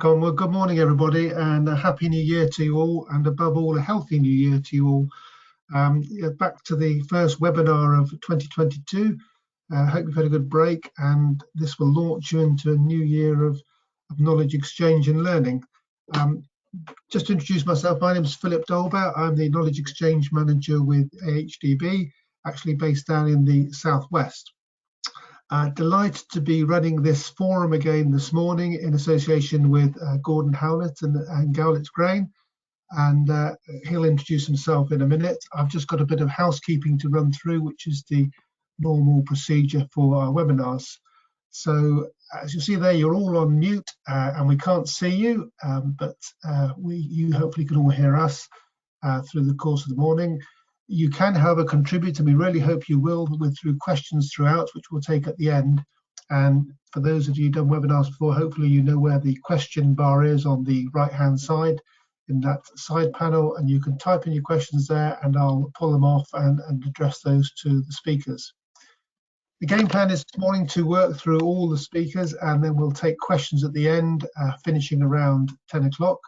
Well, good morning, everybody, and a happy new year to you all, and above all, a healthy new year to you all. Back to the first webinar of 2022. Hope you've had a good break, and this will launch you into a new year of knowledge exchange and learning. Just to introduce myself, my name is Philip Dolbert. I'm the Knowledge Exchange Manager with AHDB, actually based down in the Southwest. Delighted to be running this forum again this morning in association with Gordon Howlett and Gowlett Grain, and he'll introduce himself in a minute. I've just got a bit of housekeeping to run through, which is the normal procedure for our webinars. So as you see there, you're all on mute and we can't see you, but you hopefully can all hear us through the course of the morning. You can, however, contribute, and we really hope you will, through questions throughout, which we'll take at the end. And for those of you who've done webinars before, hopefully you know where the question bar is on the right-hand side in that side panel, and you can type in your questions there, and I'll pull them off and address those to the speakers. The game plan is this morning to work through all the speakers, and then we'll take questions at the end, finishing around 10 o'clock.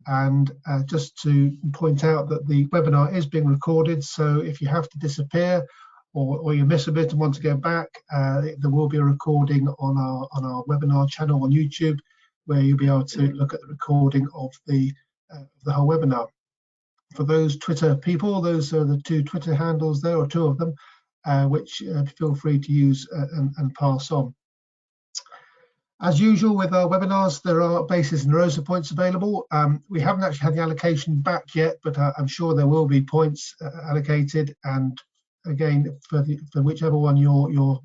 And just to point out that the webinar is being recorded, so if you have to disappear or you miss a bit and want to go back, there will be a recording on our webinar channel on YouTube, where you'll be able to look at the recording of the whole webinar. For those Twitter people, those are the two Twitter handles there, or two of them, which feel free to use and pass on. As usual with our webinars, there are basis and erosion points available. We haven't actually had the allocation back yet, but I'm sure there will be points allocated. And again, for whichever one you're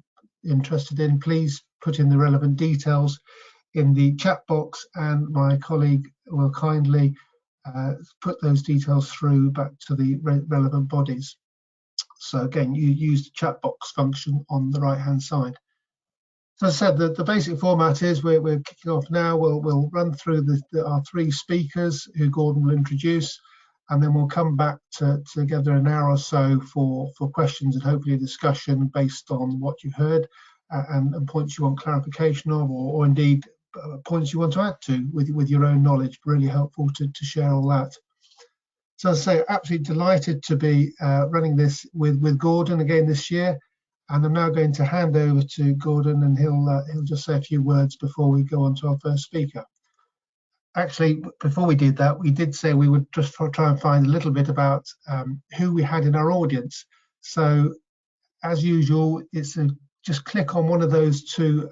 interested in, please put in the relevant details in the chat box, and my colleague will kindly put those details through back to the relevant bodies. So again, you use the chat box function on the right-hand side. So as I said, the basic format is we're kicking off now. We'll run through our three speakers who Gordon will introduce, and then we'll come back together an hour or so for questions and hopefully a discussion based on what you heard and points you want clarification of, or indeed points you want to add to with your own knowledge. Really helpful to share all that. So as I say, absolutely delighted to be running this with Gordon again this year. And I'm now going to hand over to Gordon, and he'll just say a few words before we go on to our first speaker. Actually, before we did that, we did say we would just try and find a little bit about who we had in our audience. So as usual, it's just click on one of those two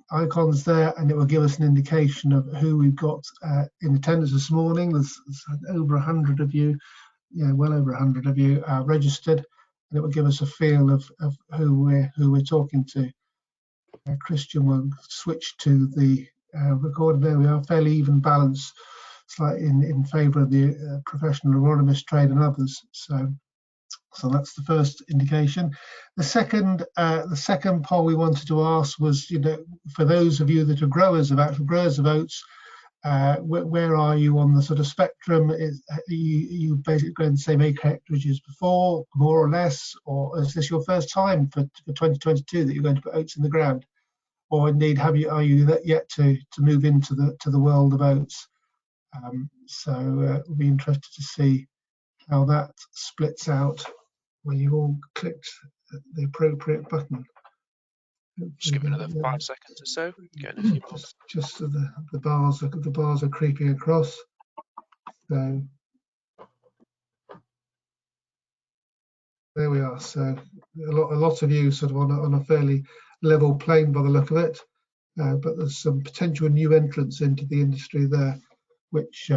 icons there, and it will give us an indication of who we've got in attendance this morning. There's over 100 of you, well over 100 of you registered. And it will give us a feel of who we're talking to. Christian will switch to the recording. There we are, fairly even balance, slightly in favour of the professional agronomist trade and others. So that's the first indication. The second poll we wanted to ask was, for those of you that are growers of oats, where are you on the sort of spectrum? You basically growing the same acreage as before, more or less, or is this your first time for 2022 that you're going to put oats in the ground, or indeed are you yet to move into the world of oats? So we'll be interested to see how that splits out when you've all clicked the appropriate button. Just give me another 5 seconds or so. Getting a few more. Just so the bars are creeping across. So there we are. So a lot of you sort of on a fairly level plane by the look of it, but there's some potential new entrants into the industry there, which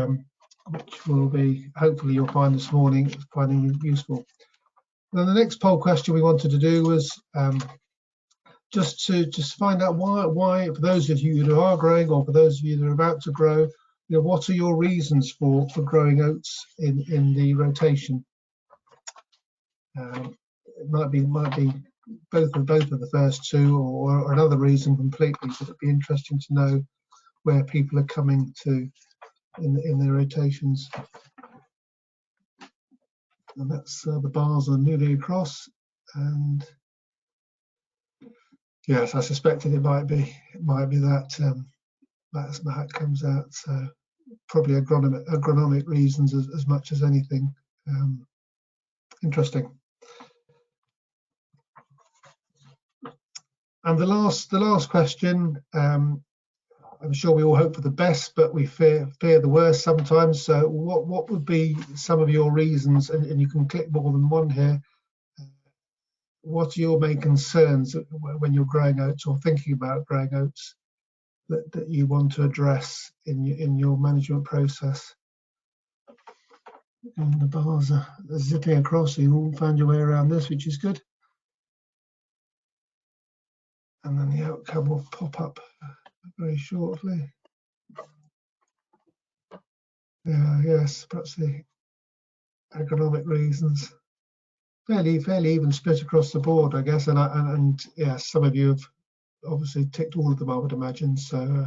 will be, hopefully you'll find this morning finding useful. Then the next poll question we wanted to do was just to find out why, for those of you who are growing, or for those of you that are about to grow, what are your reasons for growing oats in the rotation? It might be both of the first two, or another reason completely, but it'd be interesting to know where people are coming to in their rotations. And that's the bars are moving across, and yes, I suspected it might be that that comes out. So probably agronomic reasons as much as anything. Interesting. And the last question. I'm sure we all hope for the best, but we fear the worst sometimes. So what would be some of your reasons, and you can click more than one here, what are your main concerns when you're growing oats or thinking about growing oats that you want to address in your management process? And the bars are zipping across, so you all found your way around this, which is good. And then the outcome will pop up very shortly. Yes, perhaps the agronomic reasons. Fairly even split across the board, I guess. And yes, some of you have obviously ticked all of them, I would imagine. So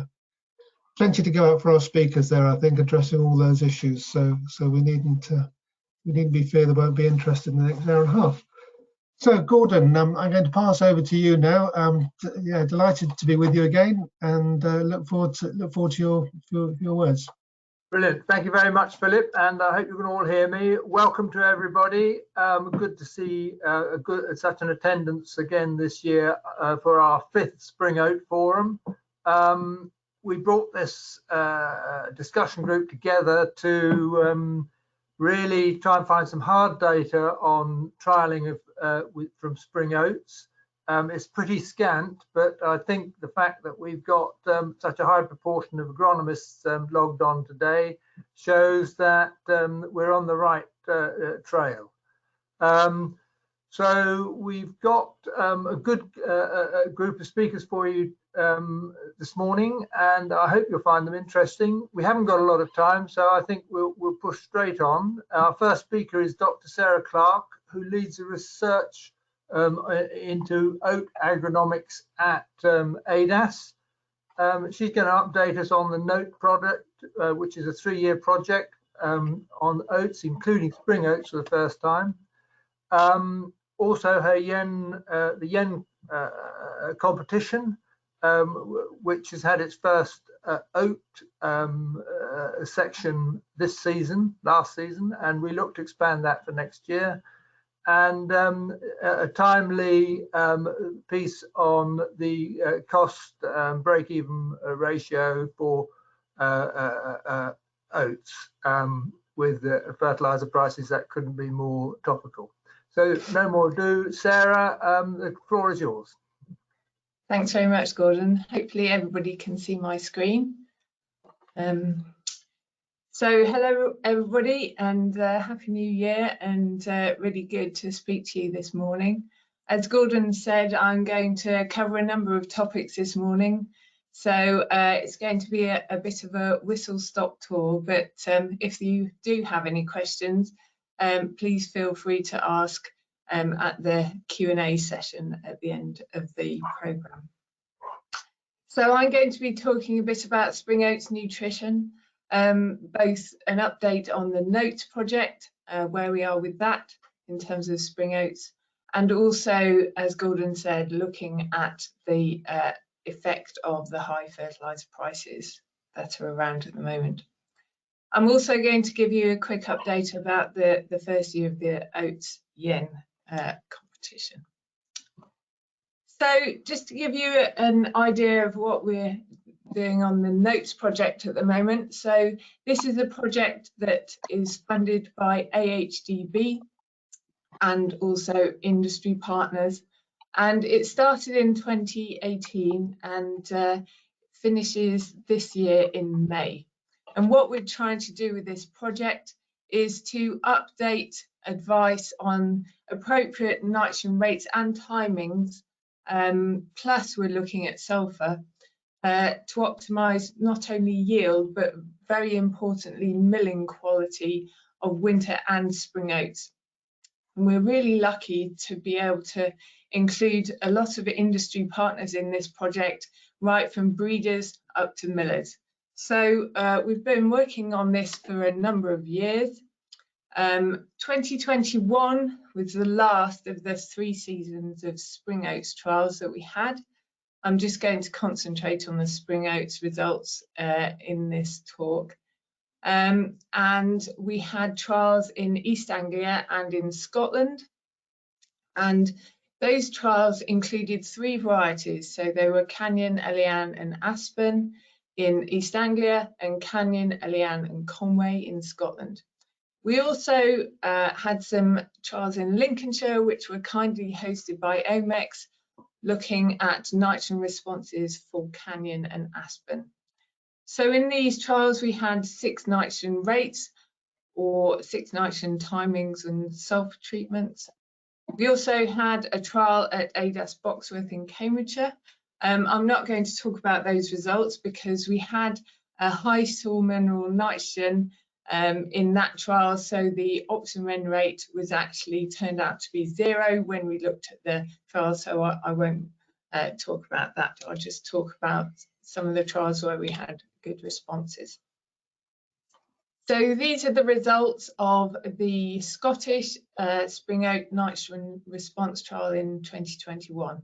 plenty to go out for our speakers there, I think, addressing all those issues. So we needn't be fear they won't be interested in the next hour and a half. So Gordon, I'm going to pass over to you now. Yeah, delighted to be with you again, and look forward to your words. Brilliant. Thank you very much, Philip, and I hope you can all hear me. Welcome to everybody. Good to see such an attendance again this year for our 5th Spring Oat Forum. We brought this discussion group together to really try and find some hard data on trialling of from spring oats. It's pretty scant, but I think the fact that we've got such a high proportion of agronomists logged on today shows that we're on the right trail. So we've got a good group of speakers for you this morning, and I hope you'll find them interesting. We haven't got a lot of time, so I think we'll push straight on. Our first speaker is Dr. Sarah Clarke, who leads the research into oat agronomics at ADAS. She's going to update us on the NOTE project, which is a 3-year project on oats, including spring oats for the first time. Also, her the Yen competition, which has had its first oat section last season, and we look to expand that for next year. And a timely piece on the cost break-even ratio for oats with fertilizer prices that couldn't be more topical. So no more ado, Sarah, the floor is yours. Thanks very much, Gordon. Hopefully everybody can see my screen. So hello everybody, and Happy New Year, and really good to speak to you this morning. As Gordon said, I'm going to cover a number of topics this morning, so it's going to be a bit of a whistle-stop tour, but if you do have any questions, please feel free to ask at the Q&A session at the end of the programme. So I'm going to be talking a bit about spring oats nutrition, both an update on the NOTE project, where we are with that in terms of spring oats, and also, as Gordon said, looking at the effect of the high fertiliser prices that are around at the moment. I'm also going to give you a quick update about the first year of the oats yen competition. So just to give you an idea of what we're doing on the NOTES project at the moment. So this is a project that is funded by AHDB and also industry partners, and it started in 2018 and finishes this year in May. And what we're trying to do with this project is to update advice on appropriate nitrogen rates and timings, plus we're looking at sulfur to optimise not only yield, but very importantly, milling quality of winter and spring oats. And we're really lucky to be able to include a lot of industry partners in this project, right from breeders up to millers. So we've been working on this for a number of years. 2021 was the last of the 3 seasons of spring oats trials that we had. I'm just going to concentrate on the spring oats results in this talk. And we had trials in East Anglia and in Scotland. And those trials included 3 varieties. So they were Canyon, Elian and Aspen in East Anglia, and Canyon, Elian and Conway in Scotland. We also had some trials in Lincolnshire, which were kindly hosted by OMEX, looking at nitrogen responses for Canyon and Aspen. So in these trials, we had 6 nitrogen rates or 6 nitrogen timings and sulfur treatments. We also had a trial at ADAS Boxworth in Cambridgeshire. I'm not going to talk about those results because we had a high soil mineral nitrogen in that trial, so the optimum N rate was actually turned out to be 0 when we looked at the trial, so I won't talk about that. I'll just talk about some of the trials where we had good responses. So these are the results of the Scottish spring oat nitrogen response trial in 2021.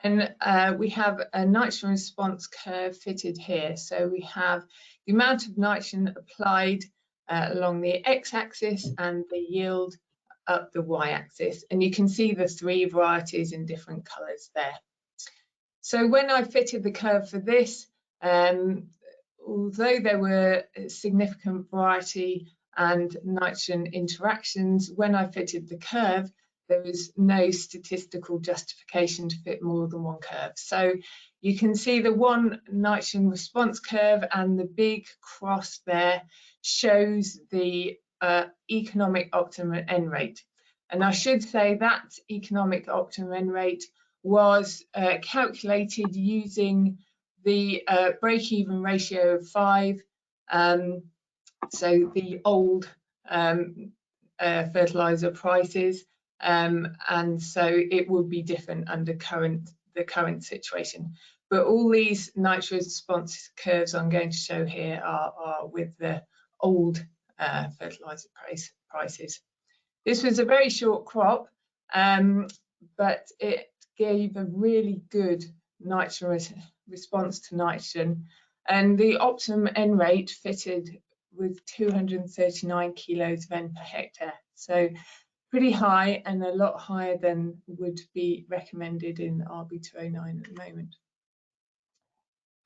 And we have a nitrogen response curve fitted here. So we have the amount of nitrogen applied along the x-axis and the yield up the y-axis. And you can see the 3 varieties in different colours there. So when I fitted the curve for this, although there were significant variety and nitrogen interactions, when I fitted the curve, there was no statistical justification to fit more than one curve. So you can see the one nitrogen response curve, and the big cross there shows the economic optimum N rate. And I should say that economic optimum N rate was calculated using the break-even ratio of 5, so the old fertilizer prices, and so it would be different under the current situation. But all these nitrogen response curves I'm going to show here are with the old fertilizer prices. This was a very short crop, but it gave a really good nitrogen response to nitrogen, and the optimum N rate fitted with 239 kilos of N per hectare, so pretty high and a lot higher than would be recommended in RB209 at the moment.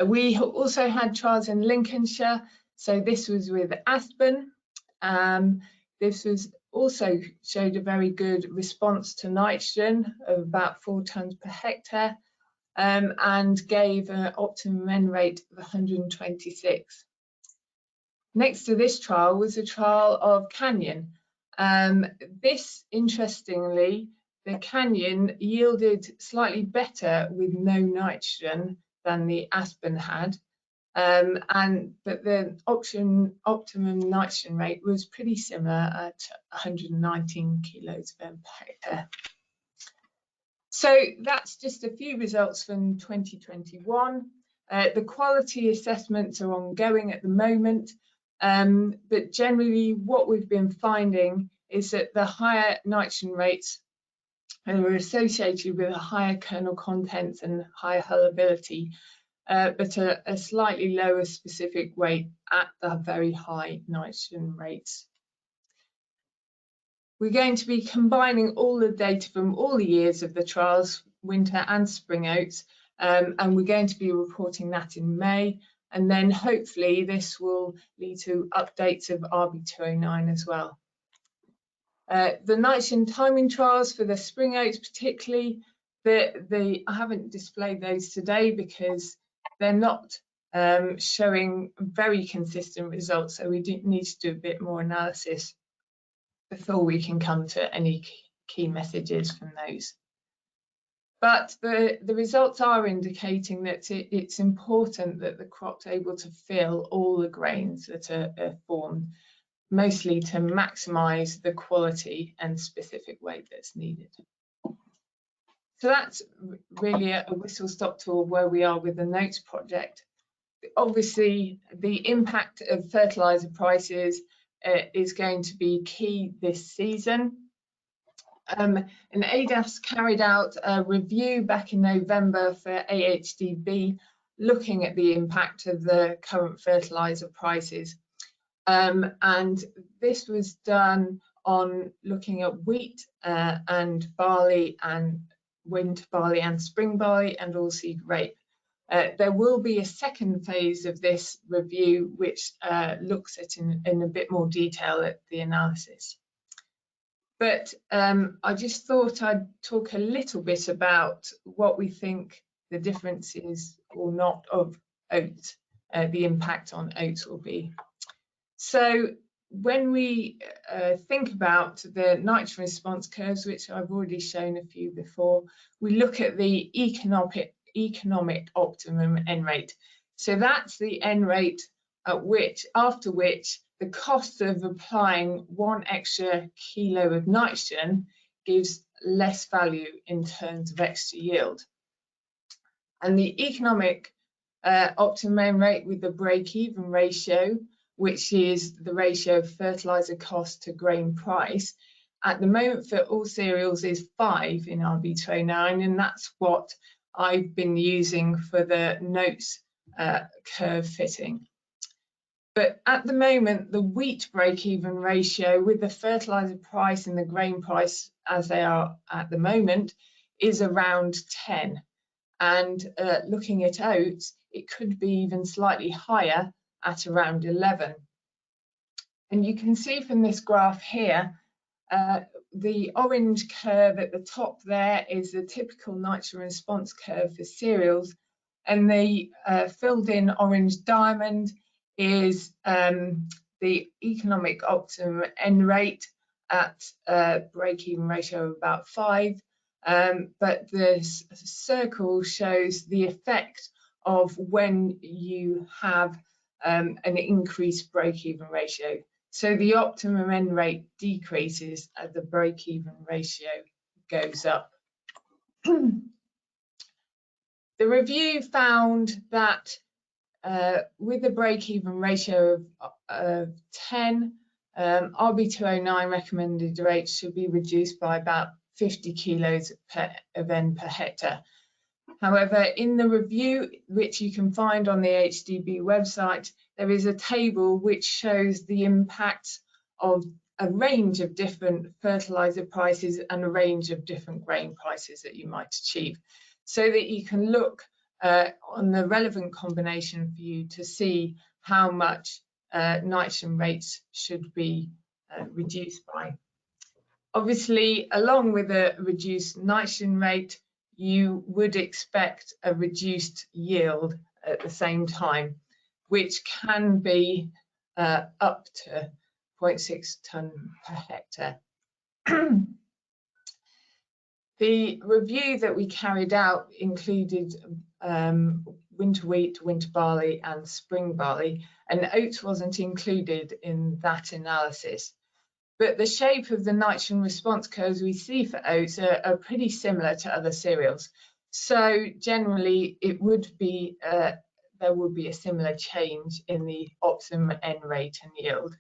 We also had trials in Lincolnshire, so this was with Aspen. This was also showed a very good response to nitrogen of about 4 tonnes per hectare, and gave an optimum N rate of 126. Next to this trial was a trial of Canyon. This, interestingly, the Canyon yielded slightly better with no nitrogen than the Aspen had, but the optimum nitrogen rate was pretty similar at 119 kilos of N per hectare. So that's just a few results from 2021. The quality assessments are ongoing at the moment, but generally what we've been finding is that the higher nitrogen rates are associated with a higher kernel contents and higher hullability, but a slightly lower specific weight at the very high nitrogen rates. We're going to be combining all the data from all the years of the trials, winter and spring oats, and we're going to be reporting that in May, and then hopefully this will lead to updates of RB209 as well. The nitrogen timing trials for the spring oats particularly, I haven't displayed those today because they're not showing very consistent results, so we do need to do a bit more analysis before we can come to any key messages from those. But the results are indicating that it's important that the crop's able to fill all the grains that are formed, mostly to maximise the quality and specific weight that's needed. So that's really a whistle-stop tour of where we are with the Notes project. Obviously, the impact of fertiliser prices is going to be key this season. And ADAS carried out a review back in November for AHDB, looking at the impact of the current fertiliser prices. And this was done on looking at wheat and barley and winter barley and spring barley and oilseed rape. There will be a second phase of this review which looks at in a bit more detail at the analysis. But I just thought I'd talk a little bit about what we think the difference is or not of oats, the impact on oats will be. So when we think about the nitrogen response curves, which I've already shown a few before, we look at the economic optimum N rate. So that's the N rate at after which the cost of applying 1 extra kilo of nitrogen gives less value in terms of extra yield. And the economic optimum N rate with the break-even ratio, which is the ratio of fertiliser cost to grain price, at the moment for all cereals is 5 in RB209, and that's what I've been using for the notes curve fitting. But at the moment, the wheat break-even ratio with the fertiliser price and the grain price as they are at the moment is around 10. And looking at oats, it could be even slightly higher at around 11. And you can see from this graph here, the orange curve at the top there is the typical nitrogen response curve for cereals, and the filled in orange diamond is the economic optimum N rate at a break-even ratio of about 5. But this circle shows the effect of when you have an increased break-even ratio. So the optimum N rate decreases as the break-even ratio goes up. The review found that with a break-even ratio of 10, RB209 recommended rates should be reduced by about 50 kilos of N per hectare. However, in the review, which you can find on the AHDB website, there is a table which shows the impact of a range of different fertiliser prices and a range of different grain prices that you might achieve, so that you can look on the relevant combination for you to see how much nitrogen rates should be reduced by. Obviously, along with a reduced nitrogen rate, you would expect a reduced yield at the same time, which can be up to 0.6 tonne per hectare. The review that we carried out included winter wheat, winter barley and spring barley, and oats wasn't included in that analysis. But the shape of the nitrogen response curves we see for oats are pretty similar to other cereals. So generally it would be, there would be a similar change in the optimum N rate and yield.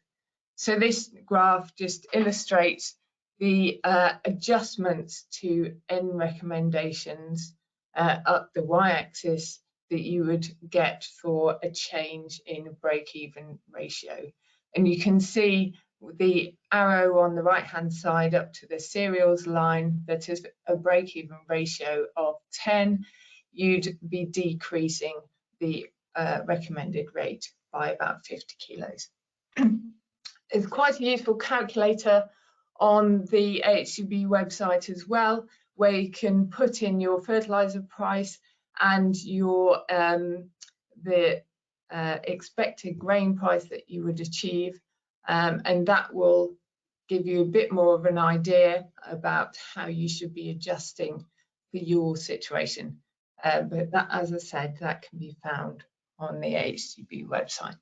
So this graph just illustrates the adjustments to N recommendations up the y-axis that you would get for a change in break-even ratio. And you can see the arrow on the right-hand side up to the cereals line that is a break-even ratio of 10, you'd be decreasing the recommended rate by about 50 kilos. It's quite a useful calculator on the AHDB website as well, where you can put in your fertiliser price and your the expected grain price that you would achieve, and that will give you a bit more of an idea about how you should be adjusting for your situation. But that, as I said, that can be found on the AHDB website.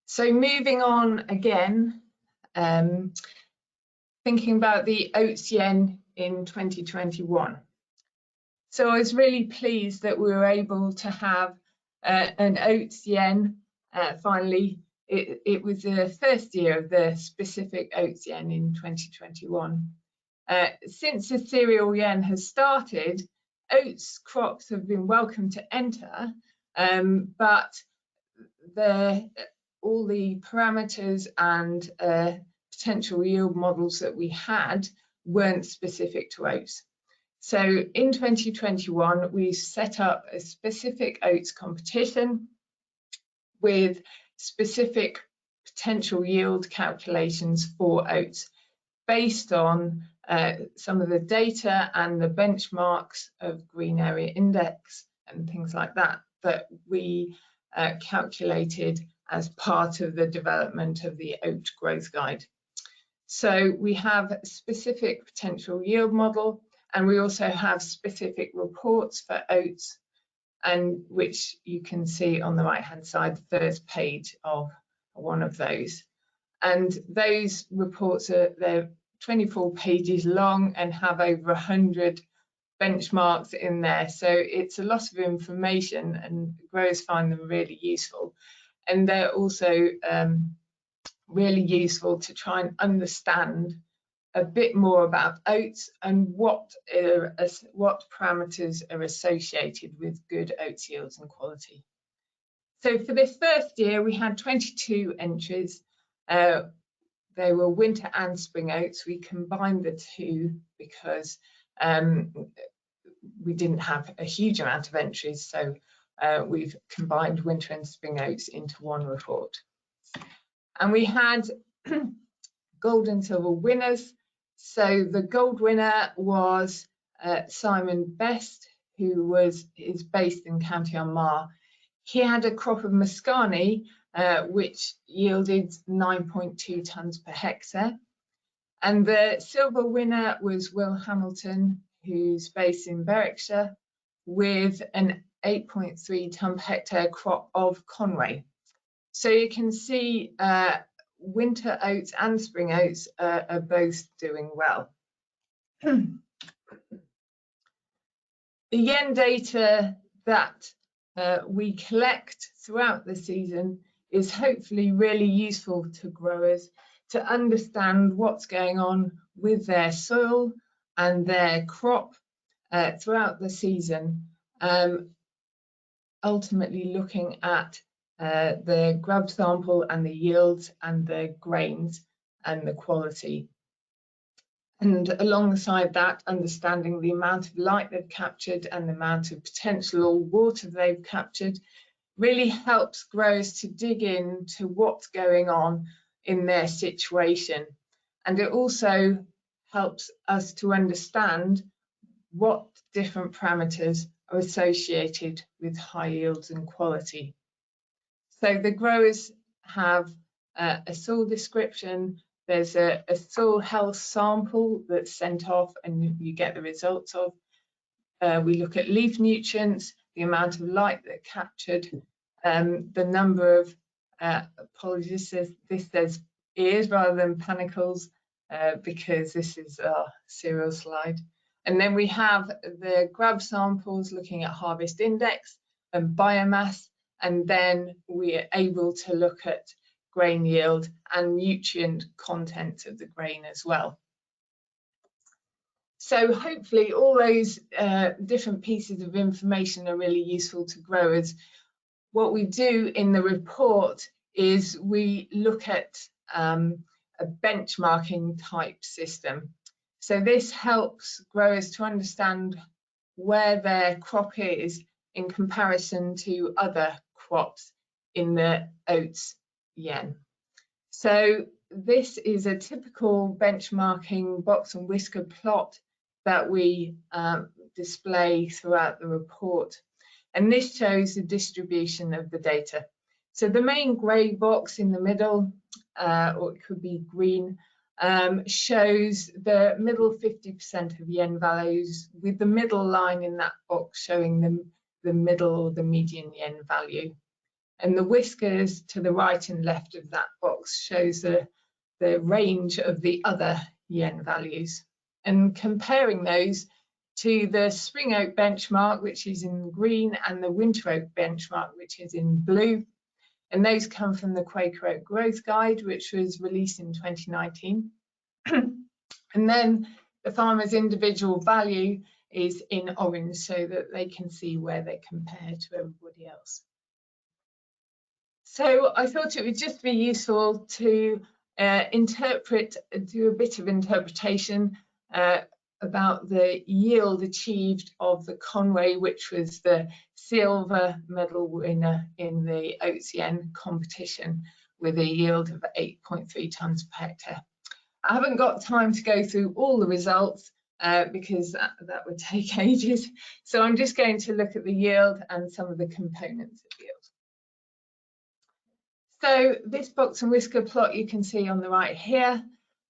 So moving on again, thinking about the oats yen in 2021. So I was really pleased that we were able to have an oats yen finally it was the first year of the specific oats yen in 2021. Since the cereal yen has started, oats crops have been welcome to enter, but all the parameters and potential yield models that we had weren't specific to oats. So in 2021, we set up a specific oats competition with specific potential yield calculations for oats based on some of the data and the benchmarks of Green Area Index and things like that that we calculated as part of the development of the oat growth guide. So we have a specific potential yield model, and we also have specific reports for oats, and which you can see on the right hand side, the first page of one of those. And those reports they're 24 pages long and have over 100 benchmarks in there. So it's a lot of information, and growers find them really useful. And they're also really useful to try and understand a bit more about oats and what parameters are associated with good oats yields and quality. So for this first year, we had 22 entries. They were winter and spring oats. We combined the two because we didn't have a huge amount of entries, so we've combined winter and spring oats into one report. And we had gold and silver winners. So the gold winner was Simon Best, who is based in County Armagh. He had a crop of Mascani, which yielded 9.2 tonnes per hectare. And the silver winner was Will Hamilton, who's based in Berwickshire, with an 8.3 tonne per hectare crop of Conway. So you can see winter oats and spring oats are both doing well. The yen data that we collect throughout the season is hopefully really useful to growers to understand what's going on with their soil and their crop throughout the season, ultimately looking at the grub sample and the yields and the grains and the quality. And alongside that, understanding the amount of light they've captured and the amount of potential water they've captured really helps growers to dig into what's going on in their situation. And it also helps us to understand what different parameters are associated with high yields and quality. So the growers have a soil description, there's a soil health sample that's sent off and you get the results of. We look at leaf nutrients, the amount of light that captured, the number of, apologies, this says ears rather than panicles, because this is our cereal slide. And then we have the grub samples looking at harvest index and biomass, and then we are able to look at grain yield and nutrient content of the grain as well. So hopefully all those different pieces of information are really useful to growers. What we do in the report is we look at a benchmarking type system. So this helps growers to understand where their crop is in comparison to other crops in the oats yen. So this is a typical benchmarking box and whisker plot that we display throughout the report. And this shows the distribution of the data. So the main grey box in the middle, or it could be green, shows the middle 50% of yen values, with the middle line in that box showing the middle or the median yen value. And the whiskers to the right and left of that box shows the range of the other yen values. And comparing those to the spring oat benchmark, which is in green, and the winter oat benchmark, which is in blue, and those come from the Quaker Oat Growth Guide, which was released in 2019. And then the farmer's individual value is in orange so that they can see where they compare to everybody else. So I thought it would just be useful to do a bit of interpretation about the yield achieved of the Conway, which was the silver medal winner in the Oatsian competition with a yield of 8.3 tonnes per hectare. I haven't got time to go through all the results because that would take ages. So I'm just going to look at the yield and some of the components of yield. So this box and whisker plot you can see on the right here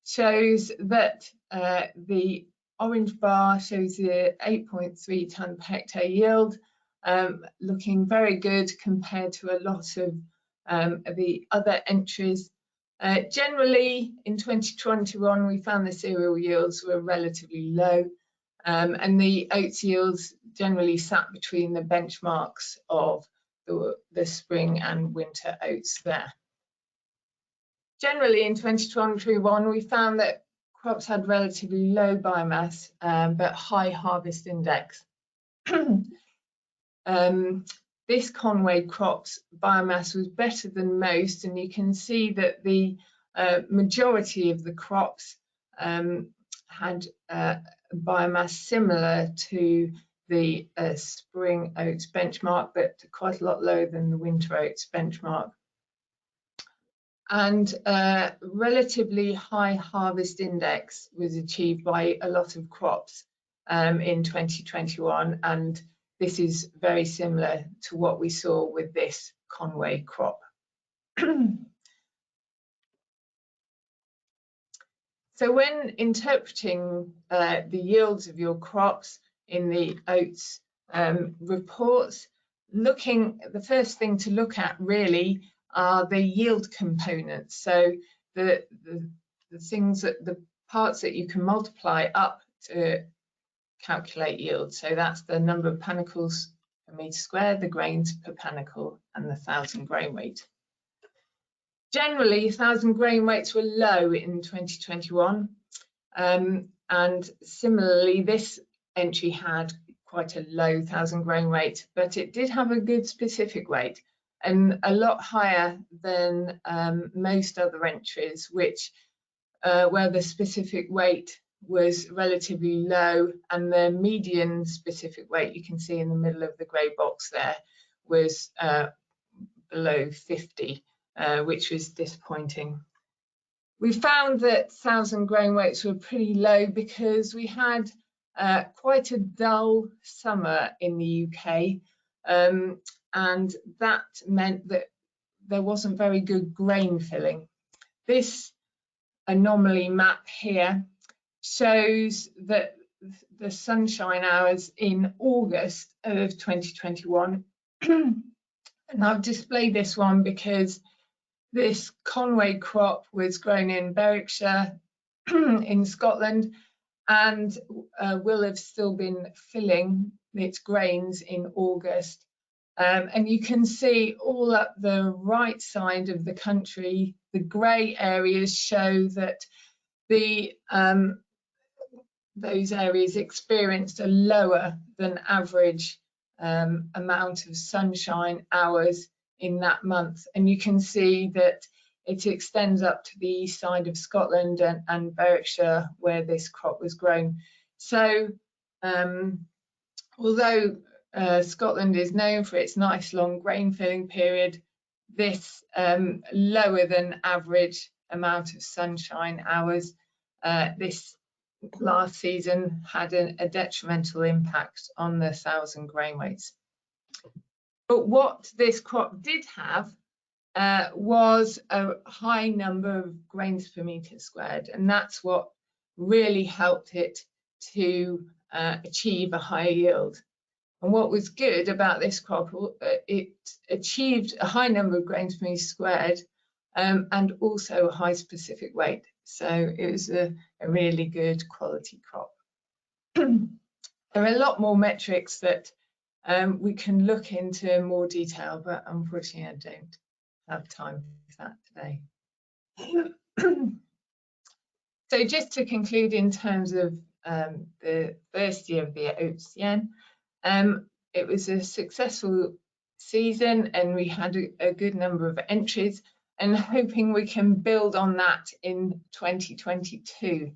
shows that the orange bar shows the 8.3 tonne per hectare yield, looking very good compared to a lot of the other entries. Generally, in 2021, we found the cereal yields were relatively low, and the oats yields generally sat between the benchmarks of the spring and winter oats there. Generally, in 2021, we found that crops had relatively low biomass, but high harvest index. This Conway crop's biomass was better than most, and you can see that the majority of the crops had biomass similar to the spring oats benchmark, but quite a lot lower than the winter oats benchmark. And relatively high harvest index was achieved by a lot of crops in 2021, and this is very similar to what we saw with this Conway crop. So when interpreting the yields of your crops in the oats reports, the first thing to look at really are the yield components. So the things that the parts that you can multiply up to calculate yield. So that's the number of panicles per metre squared, the grains per panicle, and the 1,000 grain weight. Generally, 1,000 grain weights were low in 2021, and similarly, this entry had quite a low 1,000 grain weight, but it did have a good specific weight and a lot higher than most other entries, which where the specific weight was relatively low, and the median specific weight, you can see in the middle of the grey box there, was below 50, which was disappointing. We found that 1,000 grain weights were pretty low because we had quite a dull summer in the UK, and that meant that there wasn't very good grain filling. This anomaly map here shows that the sunshine hours in August of 2021, and I've displayed this one because this Conway crop was grown in Berwickshire in Scotland, and will have still been filling its grains in August. And you can see all up the right side of the country, the grey areas show that those areas experienced a lower than average amount of sunshine hours in that month. And you can see that it extends up to the east side of Scotland and Berwickshire, where this crop was grown. So although Scotland is known for its nice long grain filling period, this lower than average amount of sunshine hours this last season had a detrimental impact on the 1,000 grain weights. But what this crop did have was a high number of grains per metre squared, and that's what really helped it to achieve a higher yield. And what was good about this crop, it achieved a high number of grains per metre squared and also a high specific weight. So it was a really good quality crop. There are a lot more metrics that we can look into in more detail, but unfortunately I don't have time for that today. So just to conclude in terms of the first year of the oats yen, it was a successful season and we had a good number of entries, and hoping we can build on that in 2022.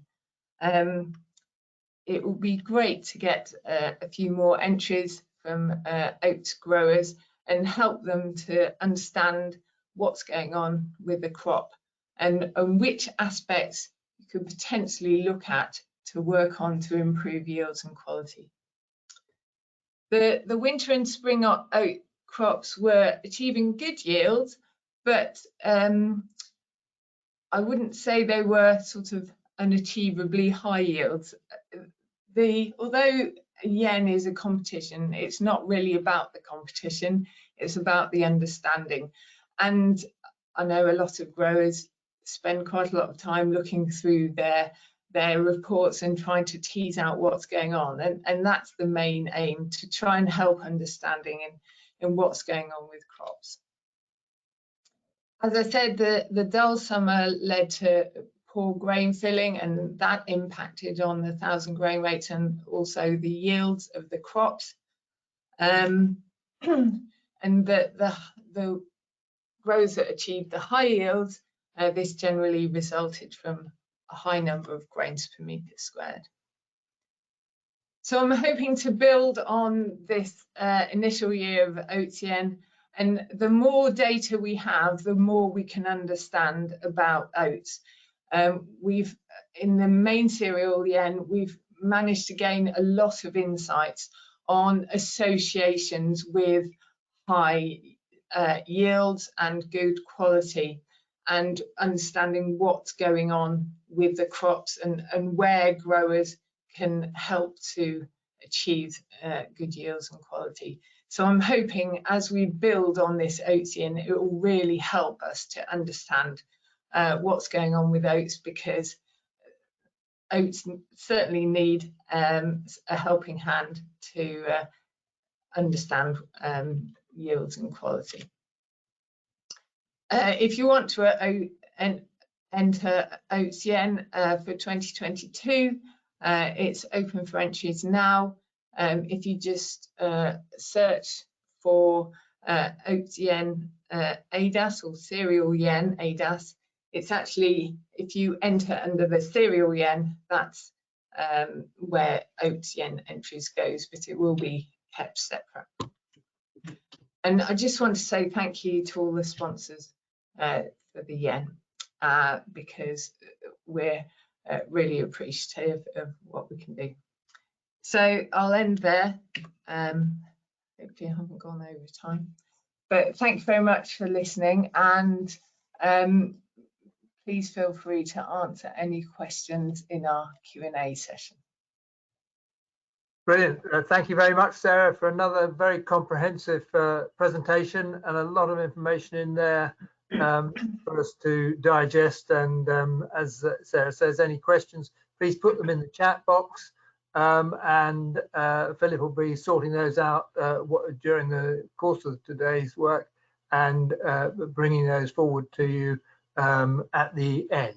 It will be great to get a few more entries from oats growers and help them to understand what's going on with the crop and which aspects you could potentially look at to work on to improve yields and quality. The winter and spring oat crops were achieving good yields, but I wouldn't say they were sort of unachievably high yields. Although yen is a competition, it's not really about the competition, it's about the understanding. And I know a lot of growers spend quite a lot of time looking through their reports and trying to tease out what's going on, and that's the main aim, to try and help understanding in what's going on with crops. As I said, the dull summer led to poor grain filling, and that impacted on the 1,000 grain rates and also the yields of the crops. And the growers that achieved the high yields, this generally resulted from a high number of grains per metre squared. So I'm hoping to build on this initial year of oats yen, and the more data we have, the more we can understand about oats. In the main cereal yen, we've managed to gain a lot of insights on associations with high yields and good quality, and understanding what's going on with the crops and where growers can help to achieve good yields and quality. So I'm hoping as we build on this oats yen, it will really help us to understand what's going on with oats, because oats certainly need a helping hand to understand yields and quality. If you want to enter oats yen for 2022, it's open for entries now. If you just search for oats yen ADAS or cereal yen ADAS, it's actually, if you enter under the cereal yen, that's where oats yen entries goes, but it will be kept separate. And I just want to say thank you to all the sponsors for the yen, because we're really appreciative of what we can do. So I'll end there. Hopefully I haven't gone over time, but thank you very much for listening, and please feel free to answer any questions in our Q&A session. Brilliant. Thank you very much, Sarah, for another very comprehensive presentation, and a lot of information in there for us to digest. And as Sarah says, any questions, please put them in the chat box, and Philip will be sorting those out during the course of today's work, and bringing those forward to you at the end.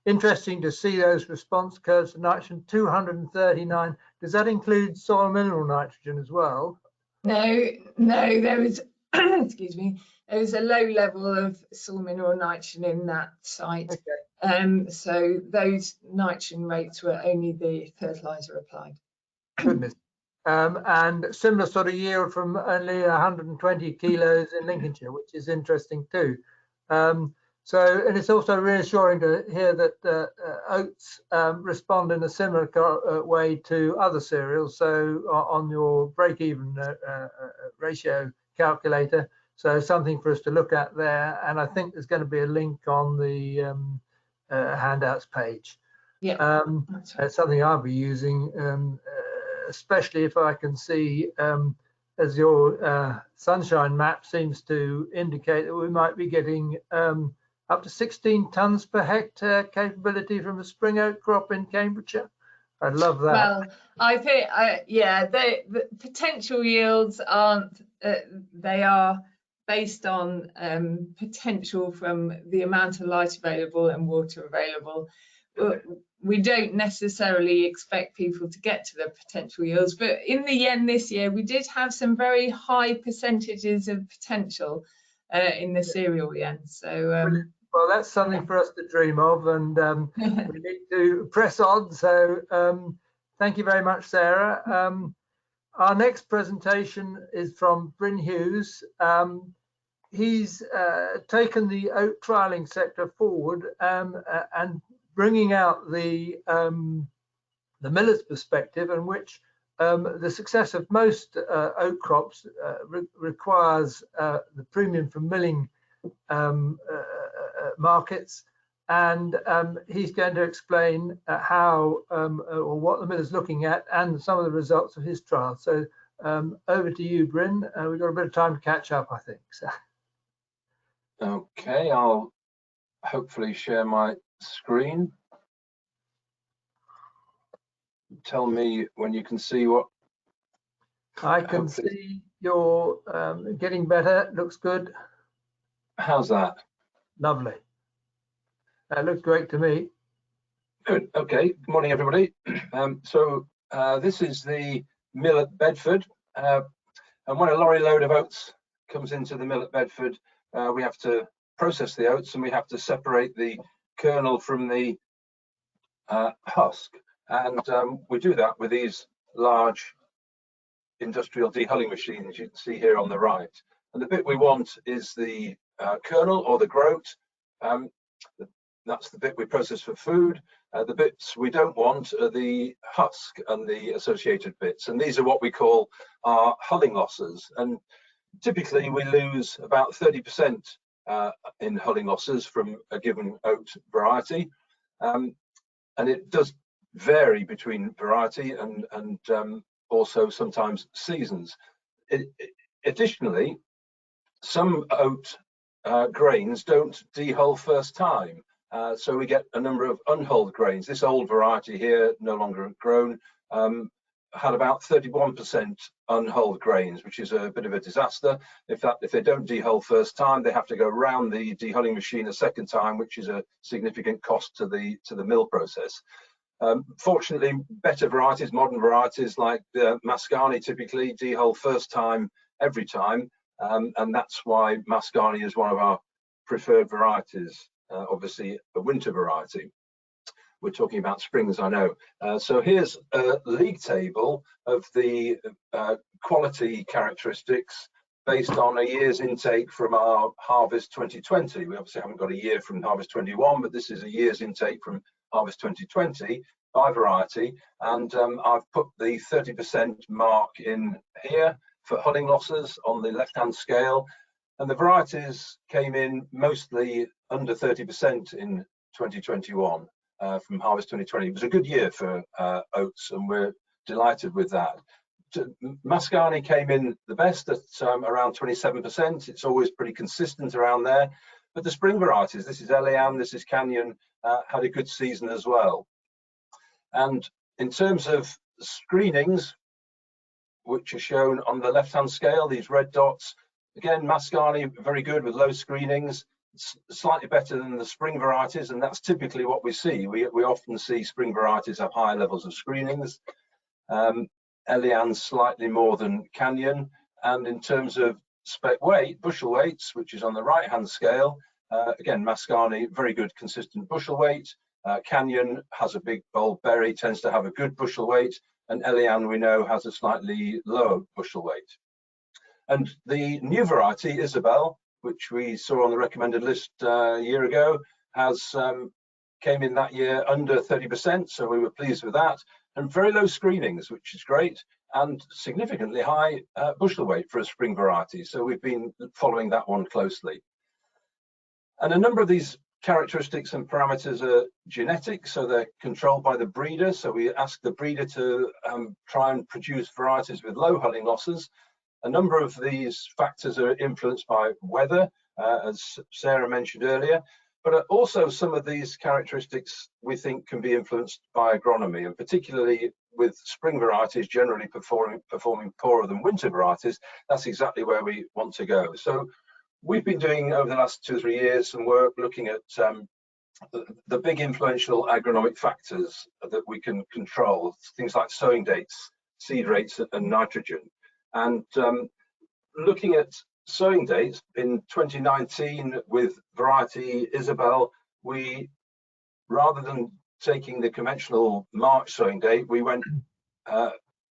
Interesting to see those response curves for nitrogen, 239. Does that include soil mineral nitrogen as well? No, there is, excuse me, there is a low level of soil mineral nitrogen in that site. Okay. So those nitrogen rates were only the fertilizer applied. Goodness. And similar sort of yield from only 120 kilos in Lincolnshire, which is interesting too. So, and it's also reassuring to hear that oats respond in a similar way to other cereals. So on your break-even ratio calculator, so something for us to look at there. And I think there's going to be a link on the handouts page. Yeah, that's something I'll be using, especially if I can see, as your sunshine map seems to indicate, that we might be getting up to 16 tonnes per hectare capability from a spring oat crop in Cambridgeshire. I'd love that. Well, I think, yeah, the potential yields aren't, they are based on potential from the amount of light available and water available. We don't necessarily expect people to get to the potential yields, but in the end this year we did have some very high percentages of potential in the cereal yen. So well, that's something for us to dream of, and we need to press on. So thank you very much, Sarah. Our next presentation is from Bryn Hughes. He's taken the oat trialling sector forward and bringing out the miller's perspective, in which the success of most oat crops requires the premium from milling markets, and he's going to explain how or what the miller's looking at and some of the results of his trial. So over to you, Bryn. We've got a bit of time to catch up, I think. So. Okay, I'll hopefully share my screen. Tell me when you can see what. I can see you're getting better. Looks good. How's that? Lovely. That looks great to me. Good. Okay. Good morning, everybody. This is the mill at Bedford, and when a lorry load of oats comes into the mill at Bedford, we have to process the oats and we have to separate the kernel from the husk, and we do that with these large industrial dehulling machines you can see here on the right. And the bit we want is the kernel or the groat. That's the bit we process for food. The bits we don't want are the husk and the associated bits, and these are what we call our hulling losses. And typically we lose about 30% in hulling losses from a given oat variety, and it does vary between variety and also sometimes seasons. Additionally, some oat grains don't dehull first time, so we get a number of unhulled grains. This old variety here, no longer grown, had about 31% unhulled grains, which is a bit of a disaster. If they don't dehull first time, they have to go round the dehulling machine a second time, which is a significant cost to the mill process. Fortunately, better varieties, modern varieties like Mascani typically dehull first time every time, and that's why Mascani is one of our preferred varieties, obviously a winter variety. We're talking about springs, I know. So here's a league table of the quality characteristics based on a year's intake from our harvest 2020. We obviously haven't got a year from harvest 21, but this is a year's intake from harvest 2020 by variety. And I've put the 30% mark in here for hulling losses on the left-hand scale. And the varieties came in mostly under 30% in 2021. From harvest 2020. It was a good year for oats, and we're delighted with that. Mascani came in the best at around 27%. It's always pretty consistent around there. But the spring varieties, this is Elian, this is Canyon, had a good season as well. And in terms of screenings, which are shown on the left-hand scale, these red dots, again, Mascani, very good with low screenings. It's slightly better than the spring varieties, and that's typically what we see. We often see spring varieties have higher levels of screenings. Elian slightly more than Canyon, and in terms of spec weight, bushel weights, which is on the right-hand scale, again, Mascani, very good consistent bushel weight. Canyon has a big bold berry, tends to have a good bushel weight, and Elian we know has a slightly lower bushel weight. And the new variety, Isabel, which we saw on the recommended list a year ago, came in that year under 30%, so we were pleased with that, and very low screenings, which is great, and significantly high bushel weight for a spring variety, so we've been following that one closely. And a number of these characteristics and parameters are genetic, so they're controlled by the breeder, so we ask the breeder to try and produce varieties with low hulling losses. A number of these factors are influenced by weather, as Sarah mentioned earlier, but also some of these characteristics we think can be influenced by agronomy, and particularly with spring varieties generally performing poorer than winter varieties. That's exactly where we want to go. So we've been doing over the last 2 or 3 years some work looking at the big influential agronomic factors that we can control, things like sowing dates, seed rates and nitrogen. And looking at sowing dates in 2019 with variety Isabel, we, rather than taking the conventional March sowing date, we went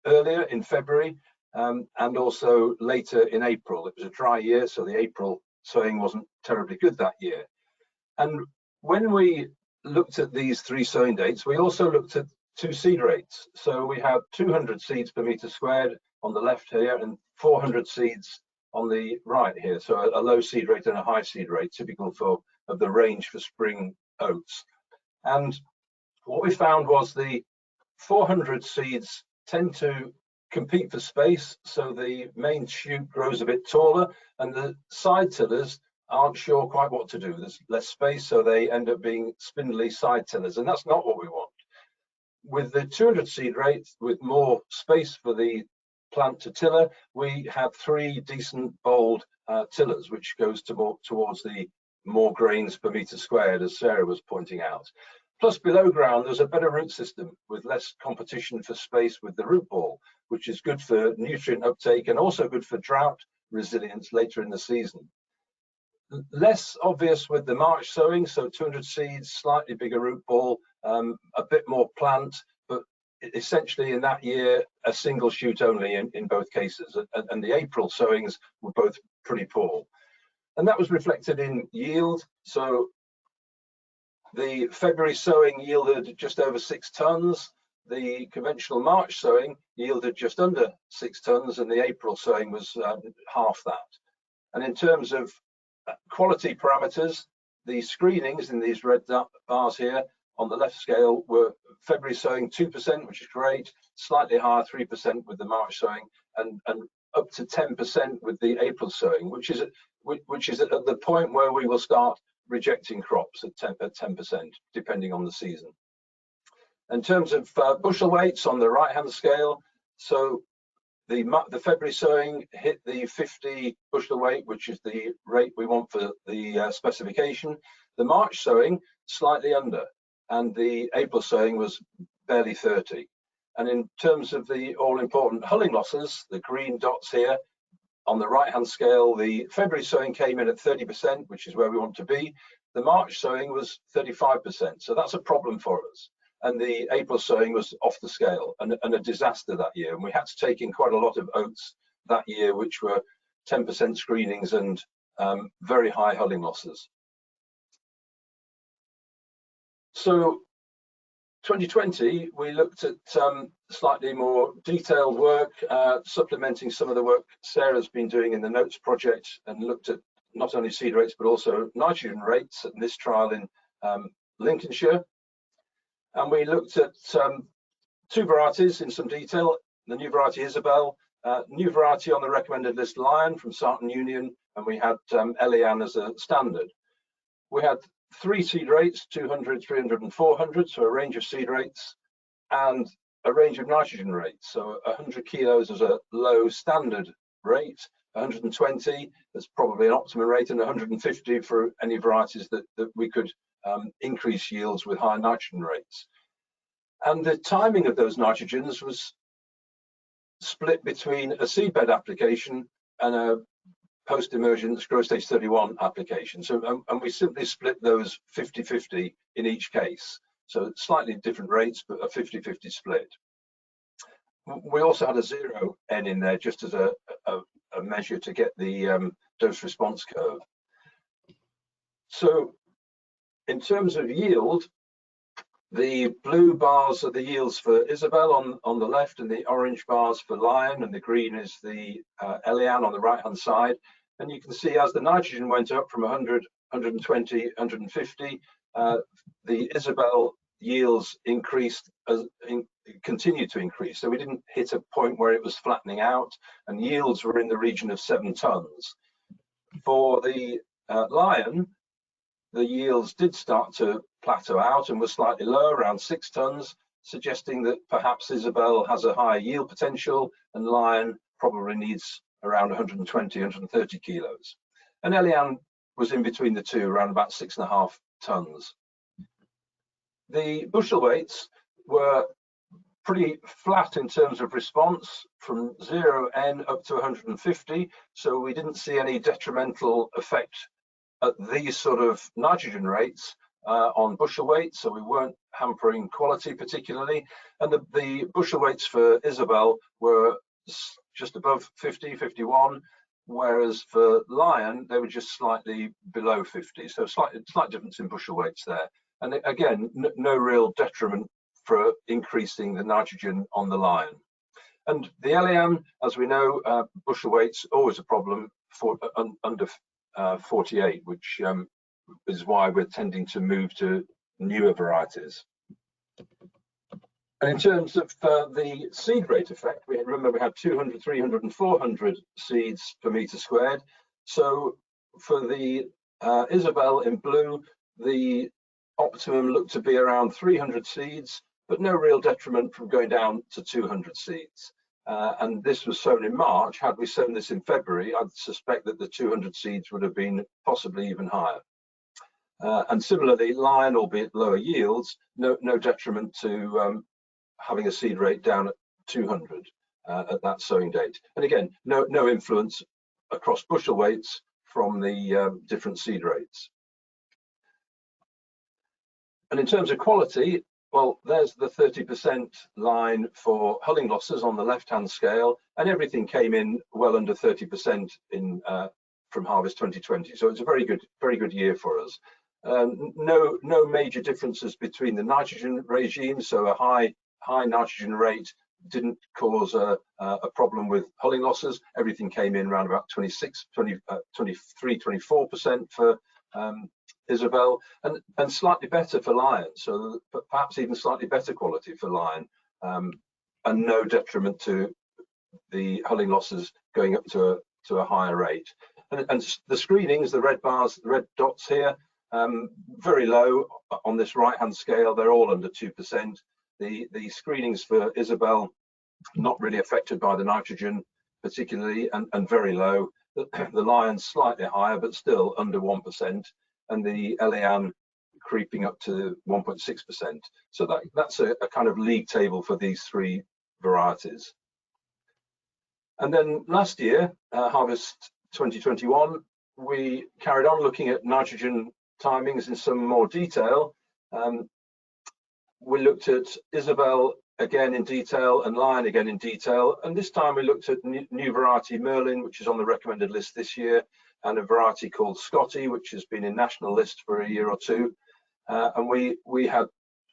earlier in February and also later in April. It was a dry year, so the April sowing wasn't terribly good that year. And when we looked at these 3 sowing dates, we also looked at 2 seed rates. So we had 200 seeds per metre squared on the left here and 400 seeds on the right here. So a low seed rate and a high seed rate, typical of the range for spring oats. And what we found was the 400 seeds tend to compete for space, so the main shoot grows a bit taller and the side tillers aren't sure quite what to do. There's less space, so they end up being spindly side tillers, and that's not what we want. With the 200 seed rate, with more space for the plant to tiller, we had 3 decent bold tillers, which goes towards the more grains per metre squared, as Sarah was pointing out. Plus, below ground, there's a better root system with less competition for space with the root ball, which is good for nutrient uptake and also good for drought resilience later in the season. Less obvious with the March sowing, so 200 seeds, slightly bigger root ball, a bit more plant, but essentially in that year, a single shoot only in both cases. And the April sowings were both pretty poor. And that was reflected in yield. So the February sowing yielded just over 6 tonnes. The conventional March sowing yielded just under 6 tonnes, and the April sowing was half that. And in terms of quality parameters, the screenings in these red bars here on the left scale were February sowing 2%, which is great, slightly higher 3% with the March sowing, and up to 10% with the April sowing, which is at the point where we will start rejecting crops at 10%, depending on the season. In terms of bushel weights on the right-hand scale, so the February sowing hit the 50 bushel weight, which is the rate we want for the specification. The March sowing slightly under, and the April sowing was barely 30. And in terms of the all-important hulling losses, the green dots here on the right-hand scale, the February sowing came in at 30%, which is where we want to be. The March sowing was 35%, so that's a problem for us. And the April sowing was off the scale and a disaster that year. And we had to take in quite a lot of oats that year, which were 10% screenings and very high hulling losses. So 2020, we looked at slightly more detailed work, supplementing some of the work Sarah's been doing in the Notes project, and looked at not only seed rates, but also nitrogen rates in this trial in Lincolnshire. And we looked at 2 varieties in some detail, the new variety Isabel, new variety on the recommended list Lion from Saaten Union, and we had Elian as a standard. We had 3 seed rates, 200, 300 and 400, so a range of seed rates, and a range of nitrogen rates. So 100 kilos as a low standard rate, 120 is probably an optimum rate, and 150 for any varieties that we could increase yields with high nitrogen rates. And the timing of those nitrogens was split between a seedbed application and a post-emergence growth stage 31 application. So and we simply split those 50-50 in each case. So slightly different rates, but a 50-50 split. We also had a 0 N in there just as a measure to get the dose response curve. So in terms of yield, the blue bars are the yields for Isabel on the left, and the orange bars for Lion, and the green is the Elian on the right hand side. And you can see as the nitrogen went up from 100, 120, 150, the Isabel yields increased, continued to increase. So we didn't hit a point where it was flattening out, and yields were in the region of 7 tons. For the Lion, the yields did start to plateau out and were slightly lower, around 6 tons, suggesting that perhaps Isabel has a higher yield potential and Lion probably needs around 120, 130 kilos. and Elian was in between the two, around about 6.5 tons. The bushel weights were pretty flat in terms of response, from 0N up to 150, so we didn't see any detrimental effect at these sort of nitrogen rates on bushel weights, so we weren't hampering quality particularly. And the bushel weights for Isabel were just above 50, 51, whereas for Lion they were just slightly below 50, so slight difference in bushel weights there. And again, no real detriment for increasing the nitrogen on the Lion. And the Elian, as we know, bushel weight's always a problem for under 48, which is why we're tending to move to newer varieties. And in terms of the seed rate effect, remember we had 200, 300 and 400 seeds per metre squared. So for the Isabel in blue, the optimum looked to be around 300 seeds, but no real detriment from going down to 200 seeds. And this was sown in March. Had we sown this in February, I'd suspect that the 200 seeds would have been possibly even higher. And similarly, Lion, albeit lower yields, no detriment to having a seed rate down at 200 at that sowing date. And again, no influence across bushel weights from the different seed rates. And in terms of quality, well, there's the 30% line for hulling losses on the left-hand scale, and everything came in well under 30% in from harvest 2020. So it's a very good year for us. No major differences between the nitrogen regime. So a high nitrogen rate didn't cause a problem with hulling losses. Everything came in around about 26, 23, 24% for Isabel, and slightly better for Lion, so perhaps even slightly better quality for Lion, and no detriment to the hulling losses going up to a higher rate. And the screenings, the red bars, the red dots here, very low on this right-hand scale. They're all under 2%. The screenings for Isabel not really affected by the nitrogen particularly, and very low. The Lion slightly higher, but still under 1%. And the Elian creeping up to 1.6%. So that's a kind of league table for these three varieties. And then last year, harvest 2021, we carried on looking at nitrogen timings in some more detail. We looked at Isabel again in detail and Lion again in detail. And this time we looked at new variety Merlin, which is on the recommended list this year, and a variety called Scotty, which has been in national list for a year or two. And we had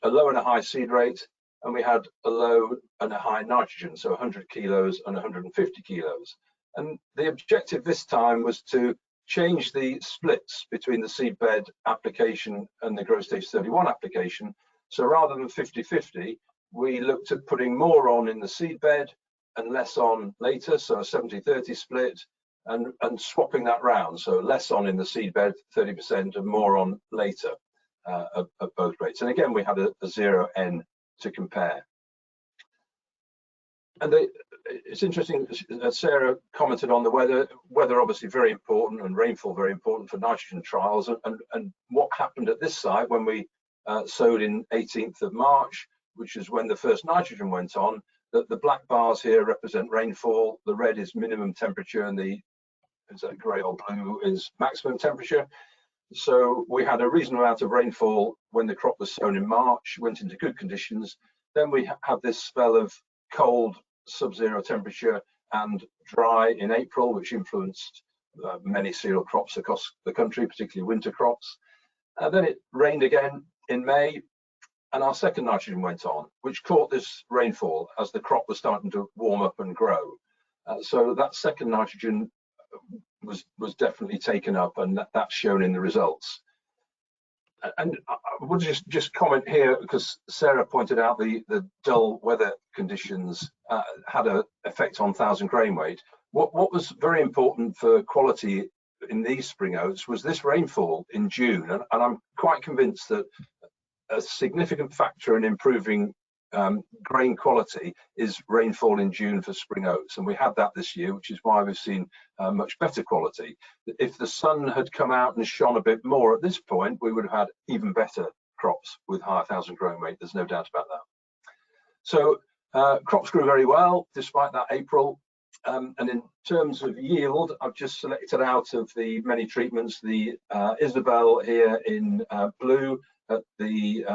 a low and a high seed rate, and we had a low and a high nitrogen, so 100 kilos and 150 kilos. And the objective this time was to change the splits between the seedbed application and the growth stage 31 application. So rather than 50-50, we looked at putting more on in the seedbed and less on later, so a 70-30 split, and swapping that round, so less on in the seedbed, 30%, and more on later at both rates. And again, we had a 0N to compare. And it's interesting, Sarah commented on the weather. Weather obviously very important, and rainfall very important for nitrogen trials. And what happened at this site when we sowed in 18th of March, which is when the first nitrogen went on, that the black bars here represent rainfall, the red is minimum temperature, and the grey or blue is maximum temperature. So we had a reasonable amount of rainfall when the crop was sown in March, went into good conditions. Then we had this spell of cold, sub-zero temperature and dry in April, which influenced many cereal crops across the country, particularly winter crops. Then it rained again in May, and our second nitrogen went on, which caught this rainfall as the crop was starting to warm up and grow. So that second nitrogen was definitely taken up, and that's shown in the results. And I would just comment here, because Sarah pointed out the dull weather conditions had an effect on 1,000 grain weight. What was very important for quality in these spring oats was this rainfall in June, and I'm quite convinced that a significant factor in improving grain quality is rainfall in June for spring oats, and we had that this year, which is why we've seen much better quality. If the sun had come out and shone a bit more at this point, we would have had even better crops with higher 1000 growing weight. There's no doubt about that. So crops grew very well despite that April. And in terms of yield, I've just selected out of the many treatments the Isabel here in blue at the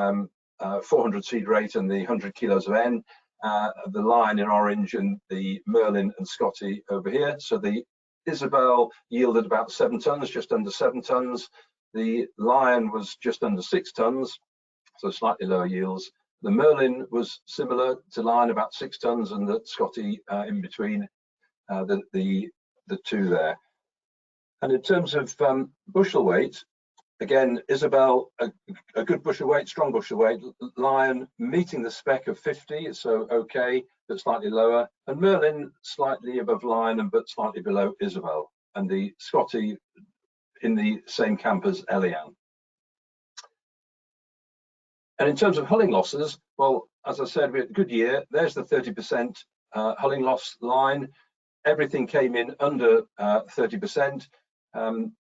400 seed rate and the 100 kilos of N, the Lion in orange, and the Merlin and Scotty over here. So the Isabel yielded about 7 tons, just under 7 tons. The Lion was just under 6 tons, so slightly lower yields. The Merlin was similar to Lion, about 6 tons, and the Scotty in between the two there. And in terms of bushel weight, again, Isabel, a good bushel weight, strong bushel weight. Lion meeting the spec of 50, so okay, but slightly lower. And Merlin slightly above Lion, but slightly below Isabel. And the Scotty in the same camp as Elian. And in terms of hulling losses, well, as I said, we had a good year. There's the 30% hulling loss line. Everything came in under 30%.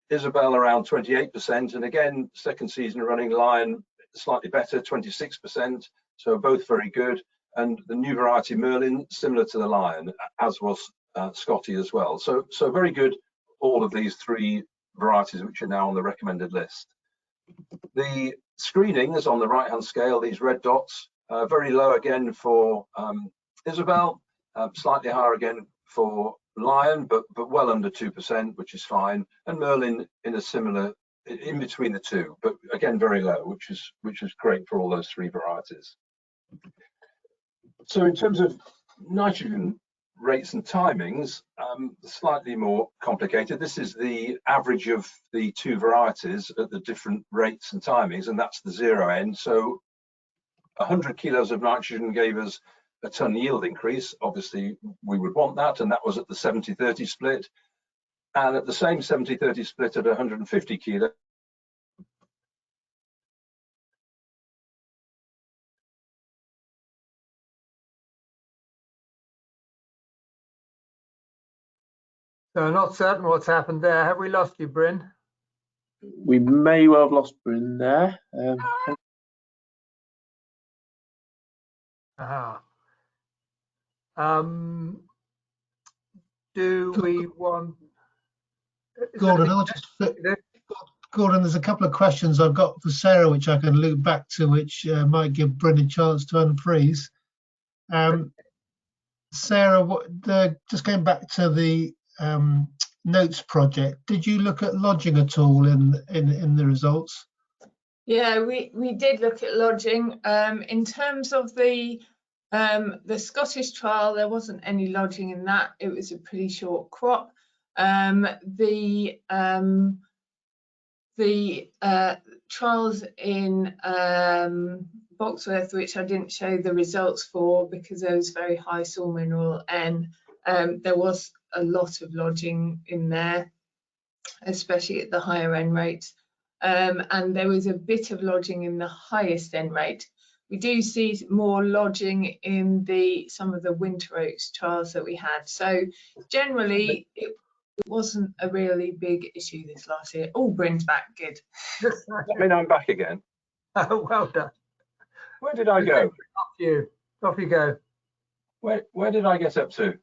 Isabel around 28%, and again, second season running Lion slightly better, 26%. So both very good. And the new variety Merlin similar to the Lion, as was Scotty as well. So very good. All of these 3 varieties which are now on the recommended list. The screening is on the right-hand scale. These red dots, very low again for Isabel, slightly higher again for Lion, but well under 2%, which is fine. And Merlin in a similar, in between the two, but again very low, which is great for all those 3 varieties. So in terms of nitrogen rates and timings, slightly more complicated. This is the average of the 2 varieties at the different rates and timings, and that's the 0 end. So 100 kilos of nitrogen gave us a ton yield increase. Obviously we would want that, and that was at the 70-30 split. And at the same 70-30 split at 150 kilo, So not certain what's happened there. Have we lost you, Bryn? We may well have lost Bryn there. Do we want... Gordon, I'll just Gordon, there's a couple of questions I've got for Sarah, which I can loop back to, which might give Bryn a chance to unfreeze. Sarah, just going back to the notes project, did you look at lodging at all in the results? Yeah, we did look at lodging. In terms of the Scottish trial, there wasn't any lodging in that. It was a pretty short crop. The trials in Boxworth, which I didn't show the results for because there was very high soil mineral N, there was a lot of lodging in there, especially at the higher N rates. And there was a bit of lodging in the highest N rate. We do see more lodging in some of the winter oats trials that we had. So generally, it wasn't a really big issue this last year. Oh, Bryn's back, good. I mean, I'm back again. Oh, well done. Where did I go? Off you go. Where did I get up to?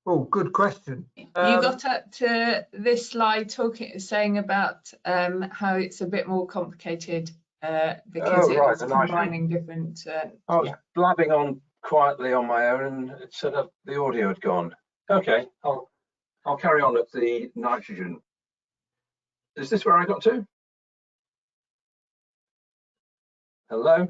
Oh, good question. You got up to this slide saying about how it's a bit more complicated because it's combining different. I was blabbing on quietly on my own, and it said the audio had gone. Okay, I'll carry on at the nitrogen. Is this where I got to? Hello?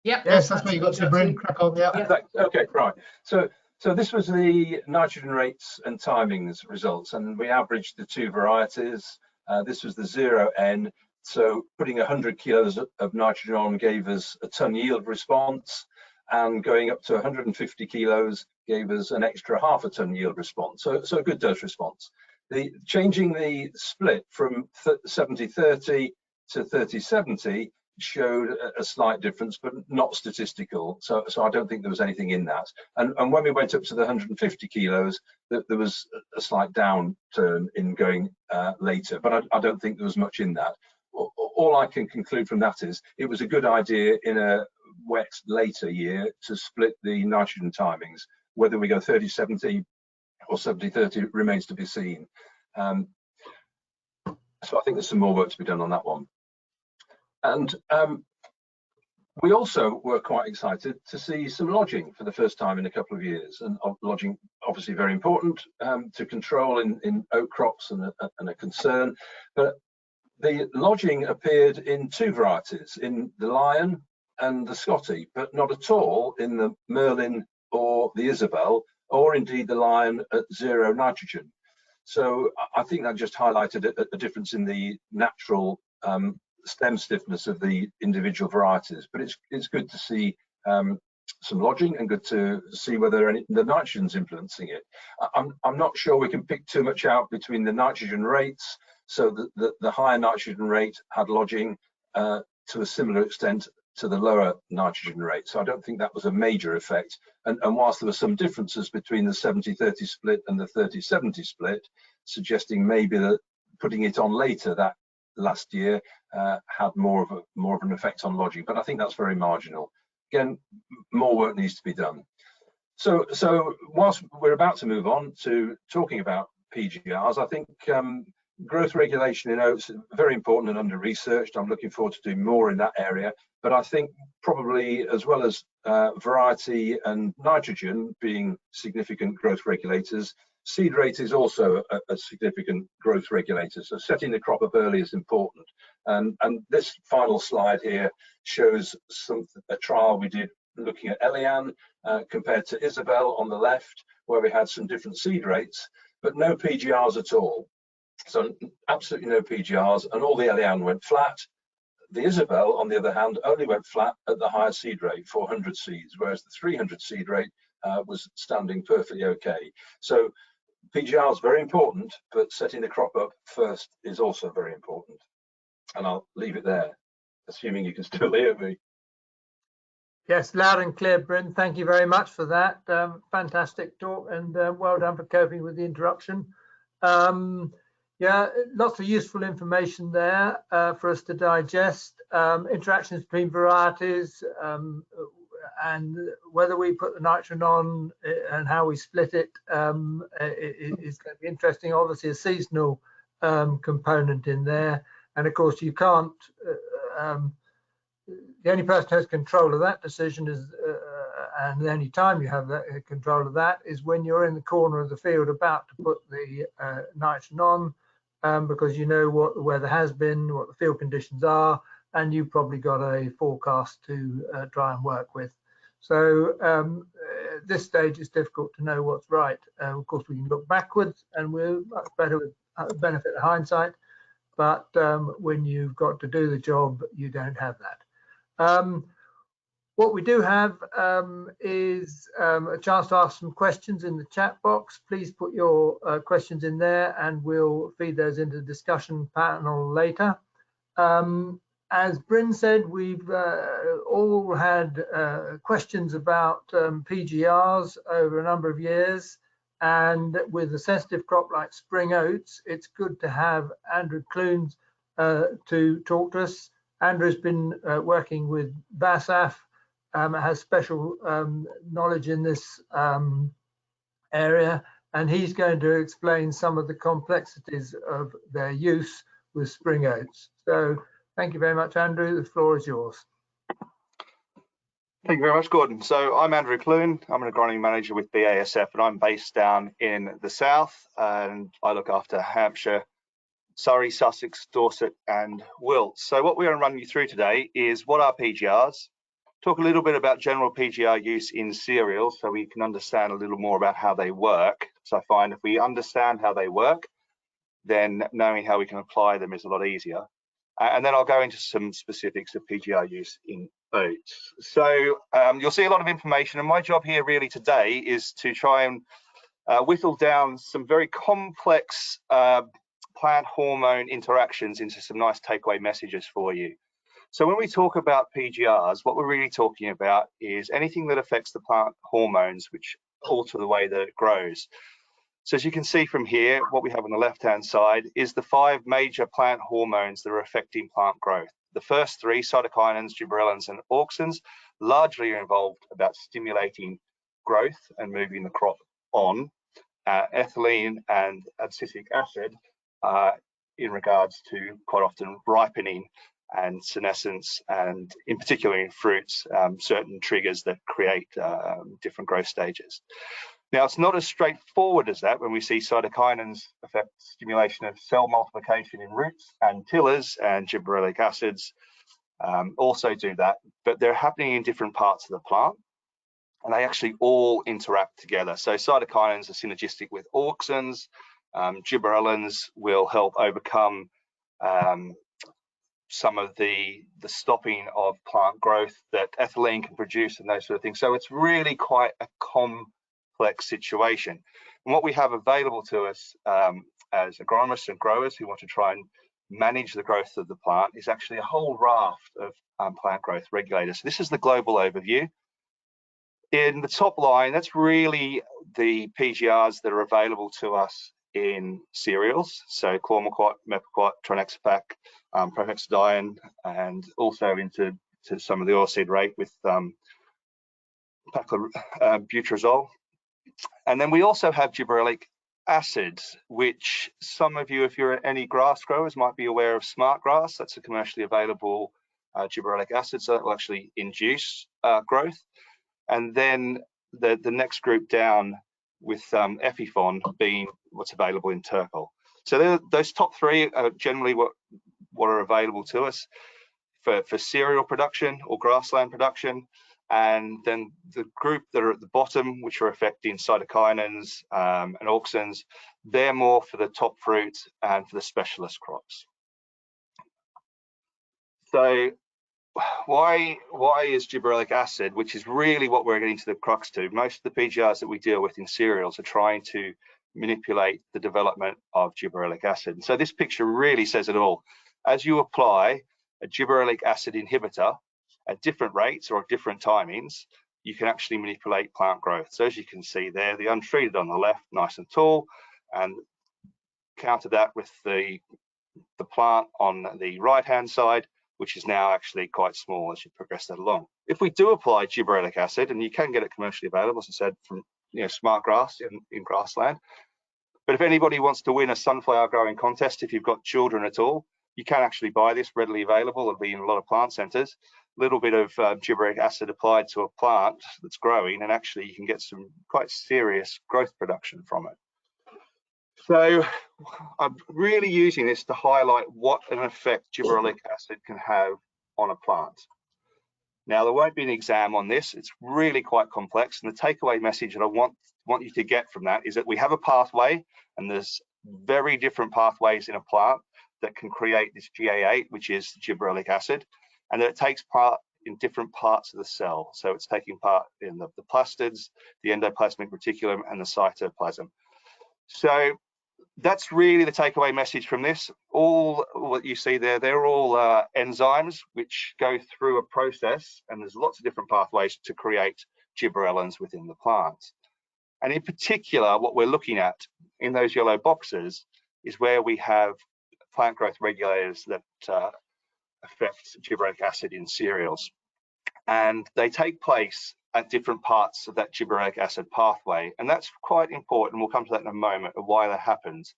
Yep. Yes, that's where you got to, Bryn. Crack on, yeah. Okay, right. So this was the nitrogen rates and timings results, and we averaged the 2 varieties. This was the 0N. So putting 100 kilos of nitrogen on gave us a ton yield response, and going up to 150 kilos gave us an extra half a ton yield response. So a good dose response. Changing the split from 70-30 to 30-70 showed a slight difference, but not statistical. So I don't think there was anything in that. And when we went up to the 150 kilos, there was a slight downturn in going later, but I don't think there was much in that. All I can conclude from that is it was a good idea in a wet later year to split the nitrogen timings. Whether we go 30-70 or 70-30 remains to be seen. So I think there's some more work to be done on that one. And we also were quite excited to see some lodging for the first time in a couple of years. And lodging, obviously very important to control in oat crops and a concern. But the lodging appeared in two varieties, in the Lion and the Scotty, but not at all in the Merlin or the Isabel, or indeed the Lion at 0 nitrogen. So I think that just highlighted a difference in the natural stem stiffness of the individual varieties. But it's good to see some lodging and good to see whether the nitrogen's influencing it. I'm not sure we can pick too much out between the nitrogen rates. So the higher nitrogen rate had lodging to a similar extent to the lower nitrogen rate. So I don't think that was a major effect. And whilst there were some differences between the 70-30 split and the 30-70 split, suggesting maybe that putting it on later that last year had more of an effect on lodging. But I think that's very marginal. Again, more work needs to be done. So whilst we're about to move on to talking about PGRs, I think growth regulation in oats is very important and under researched. I'm looking forward to doing more in that area, but I think probably as well as variety and nitrogen being significant growth regulators, seed rate is also a significant growth regulator. So setting the crop up early is important. And this final slide here shows a trial we did looking at Elian compared to Isabel on the left, where we had some different seed rates, but no PGRs at all. So absolutely no PGRs, and all the Elian went flat. The Isabel, on the other hand, only went flat at the higher seed rate, 400 seeds, whereas the 300 seed rate was standing perfectly okay. So PGR is very important, but setting the crop up first is also very important. And I'll leave it there, assuming you can still hear me. Yes, loud and clear, Bryn. Thank you very much for that. Fantastic talk, and well done for coping with the interruption. Yeah, lots of useful information there for us to digest. Interactions between varieties and whether we put the nitrogen on and how we split it is going to be interesting. Obviously, a seasonal component in there, and of course, you can't. The only person who has control of that decision is, and the only time you have that control of that is when you're in the corner of the field about to put the nitrogen on. Because you know what the weather has been, what the field conditions are, and you've probably got a forecast to try and work with. So at this stage, it's difficult to know what's right. Of course, we can look backwards, and we're much better with the benefit of hindsight. But when you've got to do the job, you don't have that. What we do have is a chance to ask some questions in the chat box. Please put your questions in there and we'll feed those into the discussion panel later. As Bryn said, we've all had questions about PGRs over a number of years. And with a sensitive crop like spring oats, it's good to have Andrew Clunes to talk to us. Andrew's been working with BASF. Has special knowledge in this area, and he's going to explain some of the complexities of their use with spring oats. So thank you very much, Andrew. The floor is yours. Thank you very much, Gordon. So I'm Andrew Clune. I'm an agronomy manager with BASF, and I'm based down in the south, and I look after Hampshire, Surrey, Sussex, Dorset, and Wilts. So what we're going to run you through today is what are PGRs, talk a little bit about general PGR use in cereals so we can understand a little more about how they work. So I find if we understand how they work, then knowing how we can apply them is a lot easier. And then I'll go into some specifics of PGR use in oats. So you'll see a lot of information, and my job here really today is to try and whittle down some very complex plant hormone interactions into some nice takeaway messages for you. So when we talk about PGRs, what we're really talking about is anything that affects the plant hormones, which alter the way that it grows. So as you can see from here, what we have on the left-hand side is the 5 major plant hormones that are affecting plant growth. The first 3, cytokinins, gibberellins, and auxins, largely are involved about stimulating growth and moving the crop on. Ethylene and acetic acid in regards to quite often ripening and senescence, and in particular in fruits, certain triggers that create different growth stages. Now, it's not as straightforward as that when we see cytokinins affect stimulation of cell multiplication in roots, and tillers and gibberellic acids also do that, but they're happening in different parts of the plant, and they actually all interact together. So cytokinins are synergistic with auxins, gibberellins will help overcome some of the stopping of plant growth that ethylene can produce and those sort of things. So it's really quite a complex situation. And what we have available to us as agronomists and growers who want to try and manage the growth of the plant is actually a whole raft of plant growth regulators. So this is the global overview. In the top line, that's really the PGRs that are available to us in cereals, so chlormelquat, mepiquat, trinexapac, profexadiene, and also into some of the oilseed rape with butrazole. And then we also have gibberellic acids, which some of you, if you're any grass growers, might be aware of smart grass. That's a commercially available gibberellic acid, so that will actually induce growth. And then the next group down with Epifon being what's available in Turkle. So those top 3 are generally what are available to us for cereal production or grassland production. And then the group that are at the bottom, which are affecting cytokinins and auxins, they're more for the top fruit and for the specialist crops. So why is gibberellic acid, which is really what we're getting to the crux to, most of the PGRs that we deal with in cereals are trying to manipulate the development of gibberellic acid. And so this picture really says it all. As you apply a gibberellic acid inhibitor at different rates or at different timings, you can actually manipulate plant growth. So as you can see there, the untreated on the left, nice and tall, and counter that with the plant on the right-hand side, which is now actually quite small as you progress that along. If we do apply gibberellic acid, and you can get it commercially available, as I said, from smart grass in grassland, but if anybody wants to win a sunflower growing contest, if you've got children at all, you can actually buy this readily available. It'll be in a lot of plant centres. A little bit of gibberellic acid applied to a plant that's growing, and actually you can get some quite serious growth production from it. So I'm really using this to highlight what an effect gibberellic acid can have on a plant. Now, there won't be an exam on this. It's really quite complex. And the takeaway message that I want you to get from that is that we have a pathway, and there's very different pathways in a plant that can create this GA8, which is gibberellic acid, and that it takes part in different parts of the cell. So it's taking part in the plastids, the endoplasmic reticulum, and the cytoplasm. So that's really the takeaway message from this. All what you see there, they're all enzymes which go through a process, and there's lots of different pathways to create gibberellins within the plant. And in particular, what we're looking at in those yellow boxes is where we have plant growth regulators that affect gibberellic acid in cereals. And they take place at different parts of that gibberellic acid pathway. And that's quite important. We'll come to that in a moment of why that happens.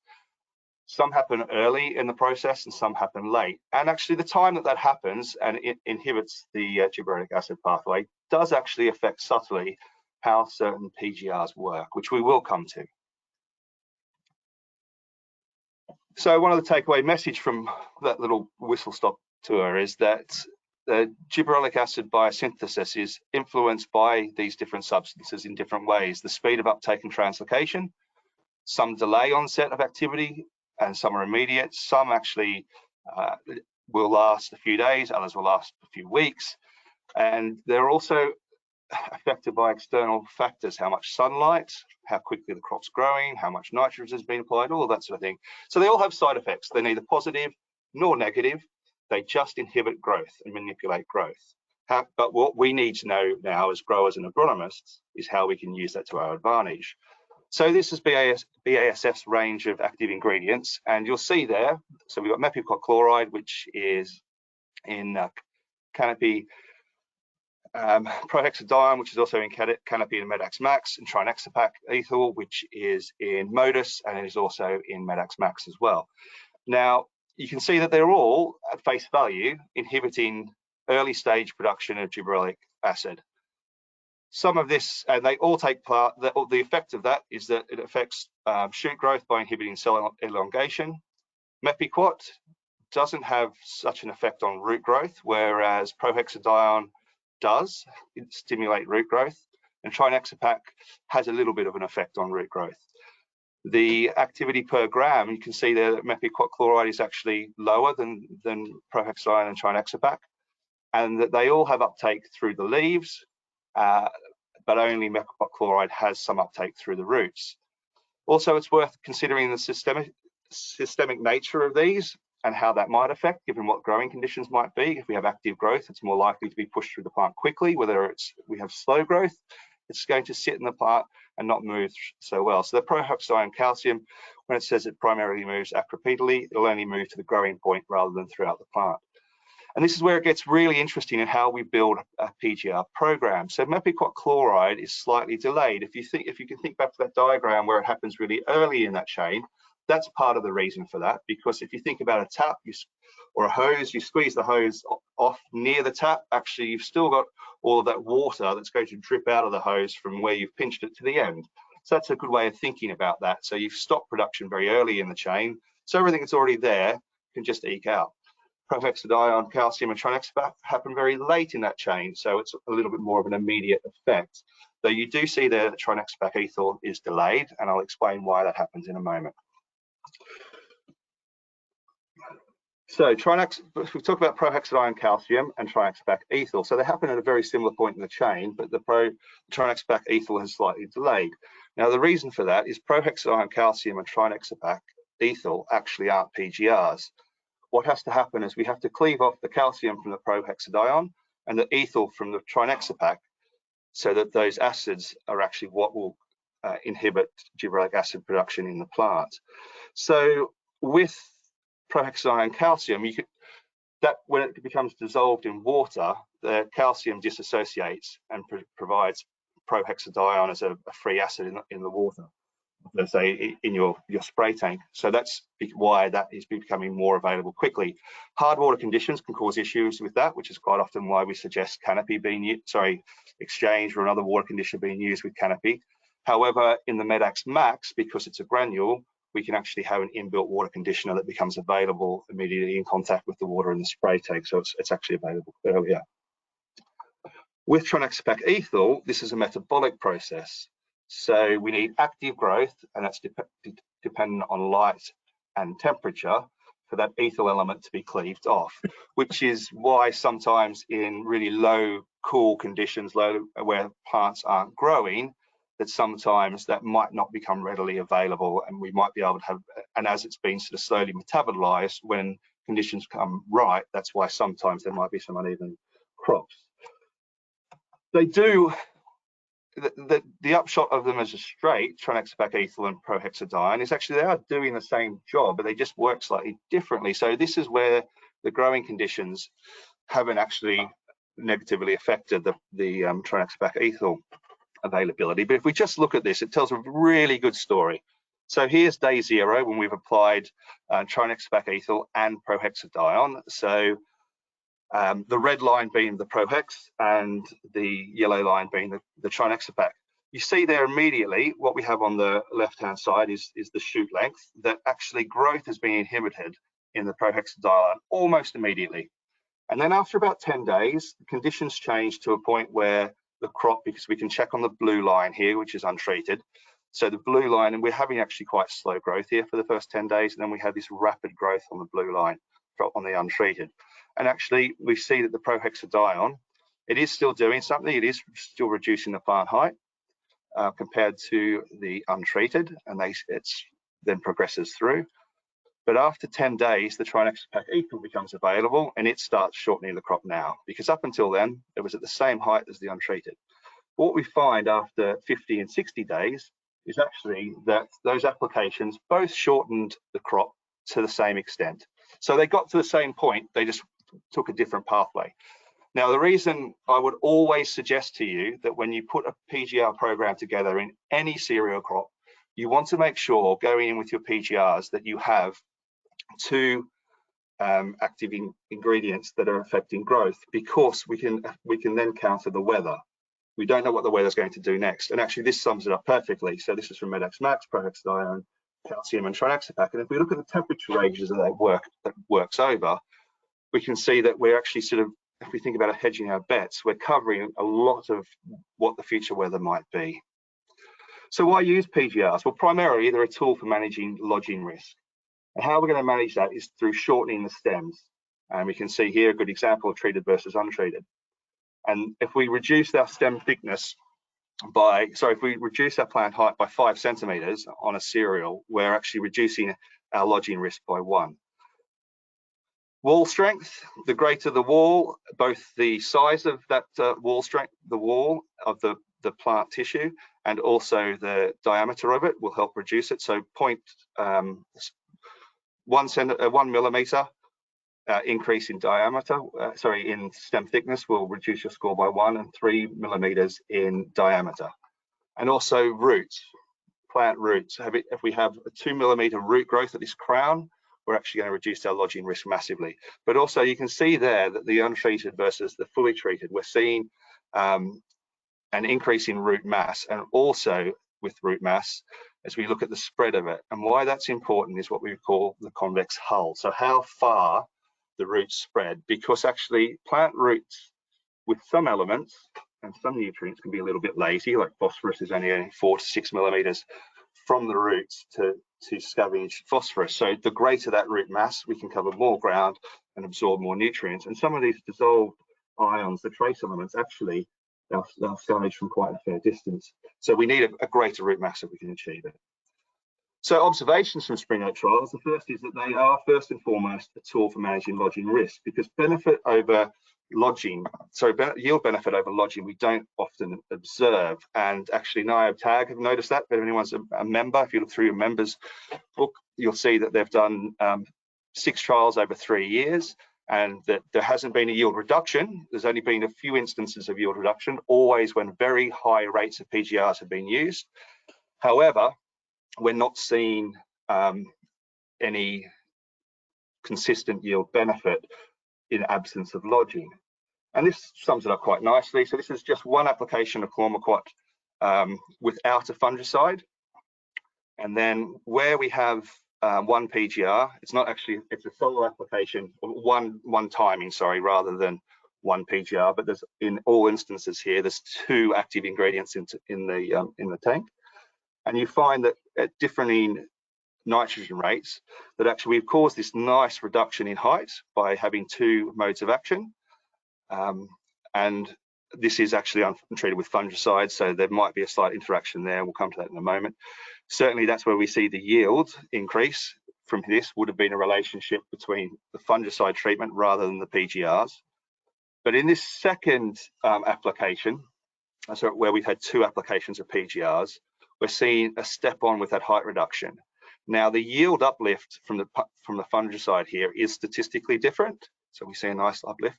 Some happen early in the process and some happen late. And actually the time that happens and it inhibits the gibberellic acid pathway does actually affect subtly how certain PGRs work, which we will come to. So one of the takeaway message from that little whistle-stop tour is that the gibberellic acid biosynthesis is influenced by these different substances in different ways. The speed of uptake and translocation, some delay onset of activity, and some are immediate. Some actually will last a few days, others will last a few weeks. And they're also affected by external factors, how much sunlight, how quickly the crop's growing, how much nitrogen has been applied, all of that sort of thing. So they all have side effects. They're neither positive nor negative. They just inhibit growth and manipulate growth. But what we need to know now as growers and agronomists is how we can use that to our advantage. So this is BASF's range of active ingredients, and you'll see there, so we've got mepicot chloride, which is in Canopy, prohexadione, which is also in Canopy and Medax Max, and trinexapac ethyl, which is in Modus, and it is also in Medax Max as well. Now, you can see that they're all, at face value, inhibiting early stage production of gibberellic acid. Some of this, and they all take part, the effect of that is that it affects shoot growth by inhibiting cell elongation. Mepicot doesn't have such an effect on root growth, whereas prohexadione does stimulate root growth, and trinexapac has a little bit of an effect on root growth. The activity per gram, you can see there that mepicot chloride is actually lower than prohexadione and trinexapac, and that they all have uptake through the leaves, but only mepicot chloride has some uptake through the roots. Also, it's worth considering the systemic nature of these and how that might affect, given what growing conditions might be. If we have active growth, it's more likely to be pushed through the plant quickly. Whether we have slow growth, it's going to sit in the plant and not move so well. So the prohexadione calcium, when it says it primarily moves acropedally, it'll only move to the growing point rather than throughout the plant. And this is where it gets really interesting in how we build a PGR program. So mepicot chloride is slightly delayed. If you can think back to that diagram where it happens really early in that chain, that's part of the reason for that. Because if you think about a tap or a hose, you squeeze the hose off near the tap, actually you've still got all of that water that's going to drip out of the hose from where you've pinched it to the end. So that's a good way of thinking about that. So you've stopped production very early in the chain, so everything that's already there can just eke out. Prohexadione, calcium, and trinexapac happen very late in that chain, so it's a little bit more of an immediate effect. Though you do see there that trinexapac ethyl is delayed, and I'll explain why that happens in a moment. So we've talked about prohexadione, calcium, and trinexapac ethyl. So they happen at a very similar point in the chain, but the trinexapac ethyl has slightly delayed. Now the reason for that is prohexadione, calcium, and trinexapac ethyl actually aren't PGRs. What has to happen is we have to cleave off the calcium from the prohexadione and the ethyl from the trinexapac, so that those acids are actually what will inhibit gibberellic acid production in the plant. So with prohexadione calcium, when it becomes dissolved in water, the calcium disassociates and provides prohexadione as a free acid in the water, let's say in your spray tank. So that's why that is becoming more available quickly. Hard water conditions can cause issues with that, which is quite often why we suggest Canopy exchange or another water conditioner being used with Canopy. However, in the Medax Max, because it's a granule, we can actually have an inbuilt water conditioner that becomes available immediately in contact with the water in the spray tank, so it's actually available earlier. With trinexapac ethyl, this is a metabolic process. So we need active growth, and that's dependent on light and temperature for that ethyl element to be cleaved off, which is why sometimes in really low cool conditions, where plants aren't growing, that sometimes that might not become readily available, and we might be able to have, and as it's been sort of slowly metabolized, when conditions come right, that's why sometimes there might be some uneven crops. They do. The upshot of them as a straight, trinexapac ethyl and prohexadione, is actually they are doing the same job, but they just work slightly differently. So this is where the growing conditions haven't actually negatively affected the trinexapac ethyl availability. But if we just look at this, it tells a really good story. So here's day 0 when we've applied trinexapac ethyl and prohexadione. So the red line being the prohex and the yellow line being the trinexapac. You see there immediately what we have on the left-hand side is the shoot length, that actually growth has been inhibited in the prohexadione almost immediately. And then after about 10 days, the conditions change to a point where the crop, because we can check on the blue line here, which is untreated. So the blue line, and we're having actually quite slow growth here for the first 10 days, and then we have this rapid growth on the blue line on the untreated. And actually, we see that the prohexadione, it is still doing something. It is still reducing the plant height compared to the untreated, and it then progresses through. But after 10 days, the Trinexapac Equal becomes available and it starts shortening the crop now, because up until then, it was at the same height as the untreated. What we find after 50 and 60 days is actually that those applications both shortened the crop to the same extent. So they got to the same point, they just took a different pathway. Now, the reason I would always suggest to you that when you put a PGR program together in any cereal crop, you want to make sure going in with your PGRs that you have two active ingredients that are affecting growth, because we can then counter the weather. We don't know what the weather's going to do next. And actually this sums it up perfectly. So this is from Medax Max, Prohexadione, calcium and Trinexapac. And if we look at the temperature ranges that works over, we can see that we're actually sort of, if we think about hedging our bets, we're covering a lot of what the future weather might be. So why use PGRs? Well, primarily they're a tool for managing lodging risk. And how we're going to manage that is through shortening the stems. And we can see here a good example of treated versus untreated. And if we reduce our stem thickness by, if we reduce our plant height by 5 centimeters on a cereal, we're actually reducing our lodging risk by 1. Wall strength, the greater the wall, both the size of that wall strength, the wall of the plant tissue, and also the diameter of it will help reduce it. So 1 millimeter increase in diameter, in stem thickness will reduce your score by 1, and 3 millimeters in diameter. And also roots, plant roots. If we have a 2 millimeter root growth at this crown, we're actually going to reduce our lodging risk massively. But also you can see there that the untreated versus the fully treated, we're seeing an increase in root mass, and also with root mass, as we look at the spread of it. And why that's important is what we call the convex hull. So how far the roots spread, because actually plant roots with some elements and some nutrients can be a little bit lazy, like phosphorus is only 4 to 6 millimeters from the roots to scavenge phosphorus. So the greater that root mass, we can cover more ground and absorb more nutrients. And some of these dissolved ions, the trace elements, actually they'll scavenge from quite a fair distance. So we need a greater root mass if we can achieve it. So observations from Springo Trials, the first is that they are first and foremost a tool for managing lodging risk, because benefit over lodging, yield benefit over lodging, we don't often observe. And actually NIOB TAG have noticed that. If anyone's a member, if you look through your members book, you'll see that they've done 6 trials over 3 years, and that there hasn't been a yield reduction. There's only been a few instances of yield reduction, always when very high rates of PGRs have been used. However, we're not seeing any consistent yield benefit in absence of lodging. And this sums it up quite nicely. So this is just one application of Chlormequat without a fungicide. And then where we have 1 PGR, it's a solo application, one timing, rather than 1 PGR, but there's, in all instances here, there's 2 active ingredients in the tank. And you find that at differing nitrogen rates, that actually we've caused this nice reduction in height by having 2 modes of action. And this is actually untreated with fungicides, so there might be a slight interaction there. We'll come to that in a moment. Certainly that's where we see the yield increase from this would have been a relationship between the fungicide treatment rather than the PGRs. But in this second application, so where we've had 2 applications of PGRs, we're seeing a step on with that height reduction. Now the yield uplift from the fungicide here is statistically different, so we see a nice uplift.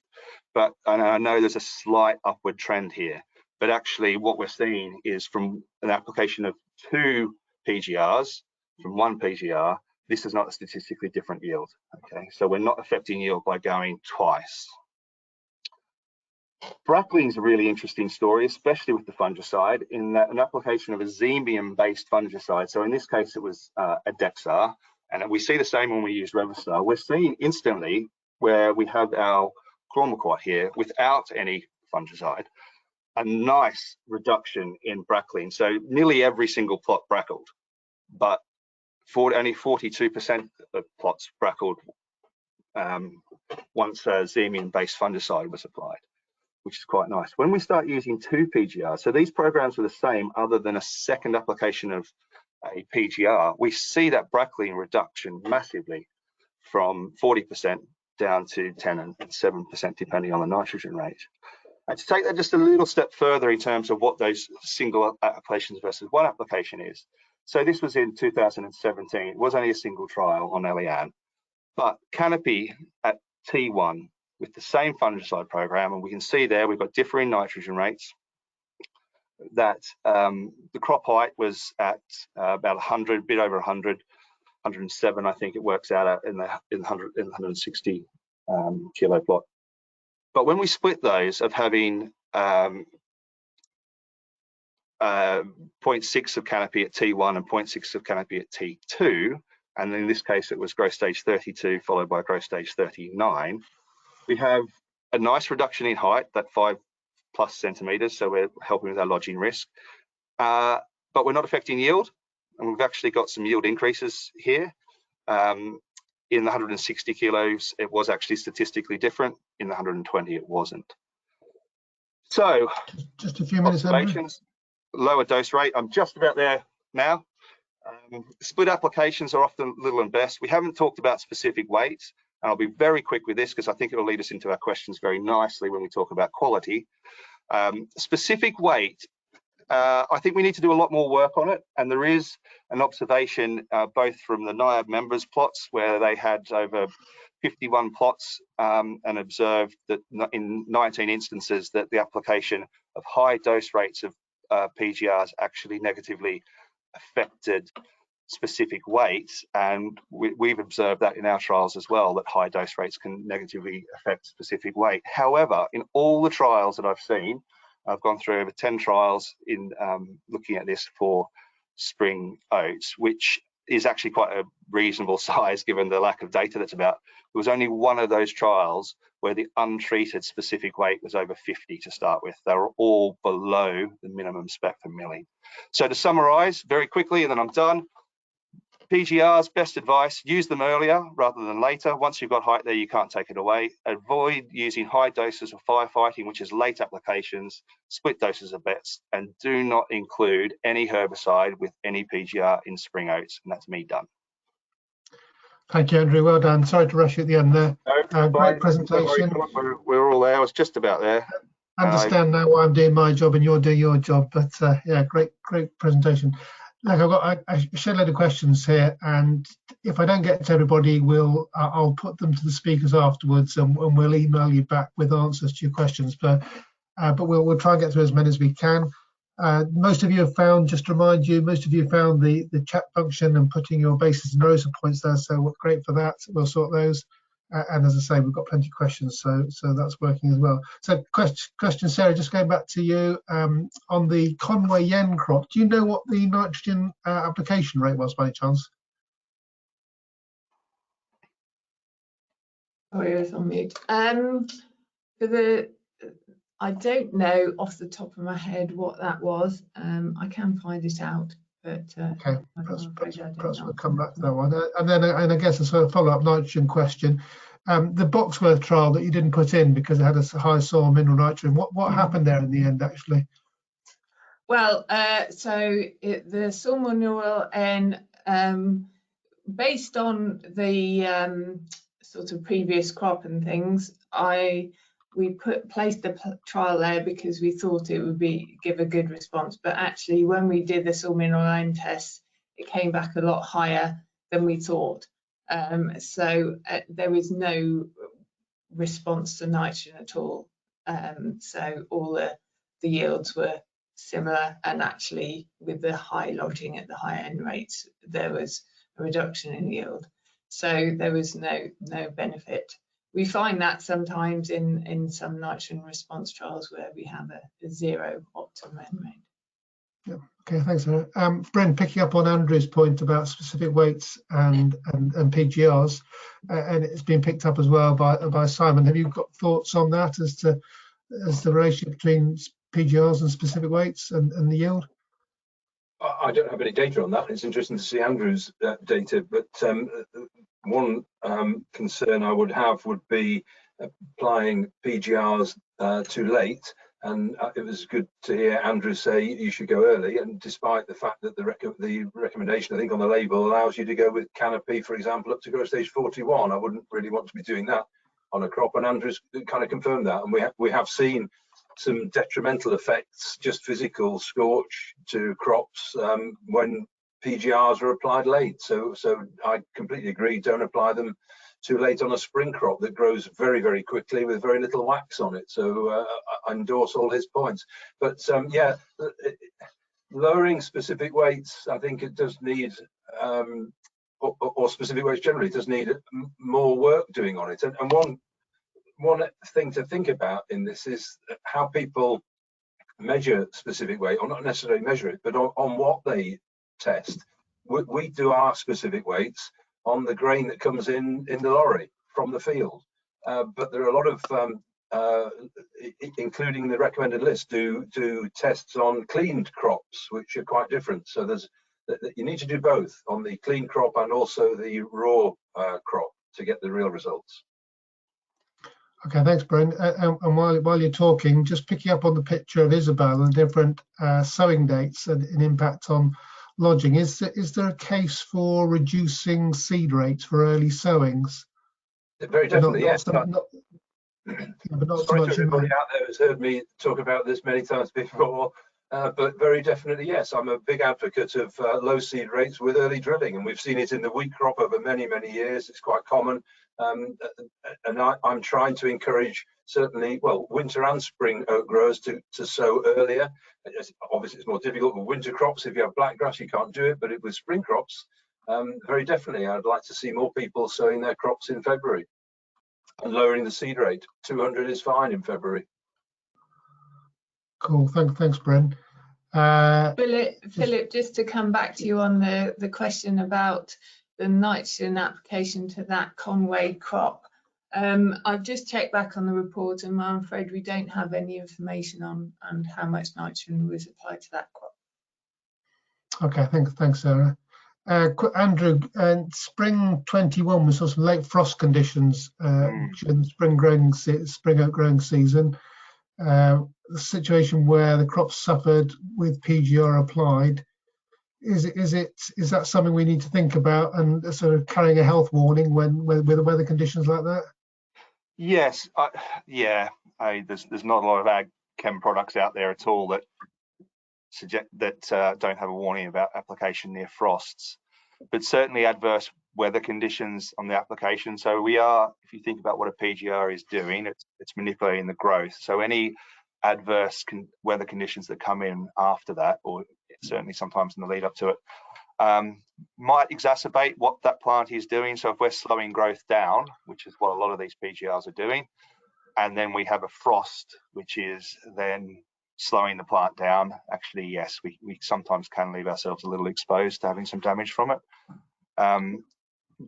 But I know there's a slight upward trend here. But actually, what we're seeing is from an application of 2 PGRs, from 1 PGR, this is not a statistically different yield. Okay, so we're not affecting yield by going twice. Bracklene is a really interesting story, especially with the fungicide, in that an application of a xemium-based fungicide. So in this case, it was Adexar, and we see the same when we use Revastar. We're seeing instantly where we have our Chlormequat here without any fungicide, a nice reduction in Bracklene. So nearly every single plot brackled, but only 42% of plots brackled once a xemium-based fungicide was applied, which is quite nice. When we start using 2 PGRs, so these programs were the same other than a second application of a PGR, we see that Bracklene reduction massively. from 40% down to 10 and 7% depending on the nitrogen rate. And to take that just a little step further in terms of what those single applications versus one application is. So this was in 2017. It was only a single trial on Elian, but canopy at T1 with the same fungicide program, and we can see there we've got differing nitrogen rates. That the crop height was at about 100, a bit over 100, 107, I think it works out at in the 160 kilo plot. But when we split those of having 0.6 of canopy at T1 and 0.6 of canopy at T2, and in this case it was growth stage 32 followed by growth stage 39, we have a nice reduction in height, that 5+ centimeters, so we're helping with our lodging risk, but we're not affecting yield, and we've actually got some yield increases here. In the 160 kilos, it was actually statistically different. In the 120, it wasn't. So, just a few minutes, Andrew. Lower dose rate. I'm just about there now. Split applications are often little and best. We haven't talked about specific weights, and I'll be very quick with this because I think it will lead us into our questions very nicely when we talk about quality. Specific weight, I think we need to do a lot more work on it, and there is an observation both from the NIAB members plots where they had over 51 plots and observed that in 19 instances that the application of high dose rates of PGRs actually negatively affected specific weights, and we've observed that in our trials as well, that high dose rates can negatively affect specific weight. However, in all the trials that I've seen, I've gone through over 10 trials in looking at this for spring oats, which is actually quite a reasonable size given the lack of data that's about. There was only one of those trials where the untreated specific weight was over 50 to start with. They were all below the minimum spec for milling. So to summarize very quickly, and then I'm done, PGRs, best advice, use them earlier rather than later. Once you've got height there, you can't take it away. Avoid using high doses of firefighting, which is late applications, split doses of best, and do not include any herbicide with any PGR in spring oats. And that's me done. Thank you, Andrew. Well done. Sorry to rush you at the end there. Great presentation. We're all there. I was just about there. I understand now why I'm doing my job and you're doing your job, but yeah, great presentation. Look, I've got a shed load of questions here, and if I don't get to everybody, I'll put them to the speakers afterwards, and we'll email you back with answers to your questions. But we'll try and get through as many as we can. Most of you have found, just to remind you, most of you found the chat function and putting your bases and rows of points there, so great for that. We'll sort those. And as I say, we've got plenty of questions, so that's working as well. So question, Sarah, just going back to you, on the Conway yen crop, do you know what the nitrogen application rate was by any chance? Oh, it was on mute. I don't know off the top of my head what that was. I can find it out. But, okay, perhaps we'll come back to that one. And I guess a sort of follow-up nitrogen question. The Boxworth trial that you didn't put in because it had a high soil mineral nitrogen, what happened there in the end, actually? Well, the soil mineral N, based on the sort of previous crop and things, we placed the trial there because we thought it would give a good response, but actually when we did the soil mineral N test, it came back a lot higher than we thought. There was no response to nitrogen at all. So all the yields were similar, and actually with the high lodging at the high end rates, there was a reduction in yield. So there was no benefit. We find that sometimes in some nitrogen response trials where we have a zero optimum end rate. Yeah. Okay, thanks, Sarah. Bryn, picking up on Andrew's point about specific weights and PGRs, and it's been picked up as well by Simon. Have you got thoughts on that as the relationship between PGRs and specific weights and the yield? I don't have any data on that. It's interesting to see Andrew's data, but one concern I would have would be applying PGRs too late And it was good to hear Andrew say you should go early. And despite the fact that the recommendation, I think, on the label allows you to go with canopy, for example, up to grow stage 41, I wouldn't really want to be doing that on a crop. And Andrew's kind of confirmed that. And we have seen some detrimental effects, just physical scorch to crops when PGRs are applied late. So I completely agree. Don't apply them too late on a spring crop that grows very, very quickly with very little wax on it. So I endorse all his points. But yeah, lowering specific weights, I think it does need, or specific weights generally, does need more work doing on it. And one thing to think about in this is how people measure specific weight, or not necessarily measure it, but on what they test. We do our specific weights on the grain that comes in the lorry from the field, but there are a lot of including the recommended list do tests on cleaned crops, which are quite different. So you need to do both on the clean crop and also the raw crop to get the real results. Okay, thanks, Bryn. And while you're talking, just picking up on the picture of Isabel and different sowing dates and an impact on lodging, is there a case for reducing seed rates for early sowings? Very definitely, yes. But not Sorry so to much everybody out there who's heard me talk about this many times before, but very definitely, yes. I'm a big advocate of low seed rates with early drilling, and we've seen it in the wheat crop over many, many years. It's quite common, and I'm trying to encourage certainly, well, winter and spring oat growers to sow earlier. Obviously, it's more difficult with winter crops. If you have blackgrass, you can't do it, but with spring crops, very definitely, I'd like to see more people sowing their crops in February and lowering the seed rate. 200 is fine in February. Cool. Thanks, Bryn. Philip, just to come back to you on the question about the nitrogen application to that Conway crop. I've just checked back on the report, and I'm afraid we don't have any information on how much nitrogen was applied to that crop. Okay, thanks, Sarah. Andrew, spring 21 was some late frost conditions during the spring oat growing season. The situation where the crops suffered with PGR applied. Is that something we need to think about and sort of carrying a health warning with the weather conditions like that? Yes, there's not a lot of ag chem products out there at all that suggest that don't have a warning about application near frosts, but certainly adverse weather conditions on the application. So if you think about what a PGR is doing, it's manipulating the growth. So any adverse weather conditions that come in after that, or certainly sometimes in the lead up to it, might exacerbate what that plant is doing. So if we're slowing growth down, which is what a lot of these PGRs are doing, and then we have a frost, which is then slowing the plant down, actually, yes, we sometimes can leave ourselves a little exposed to having some damage from it.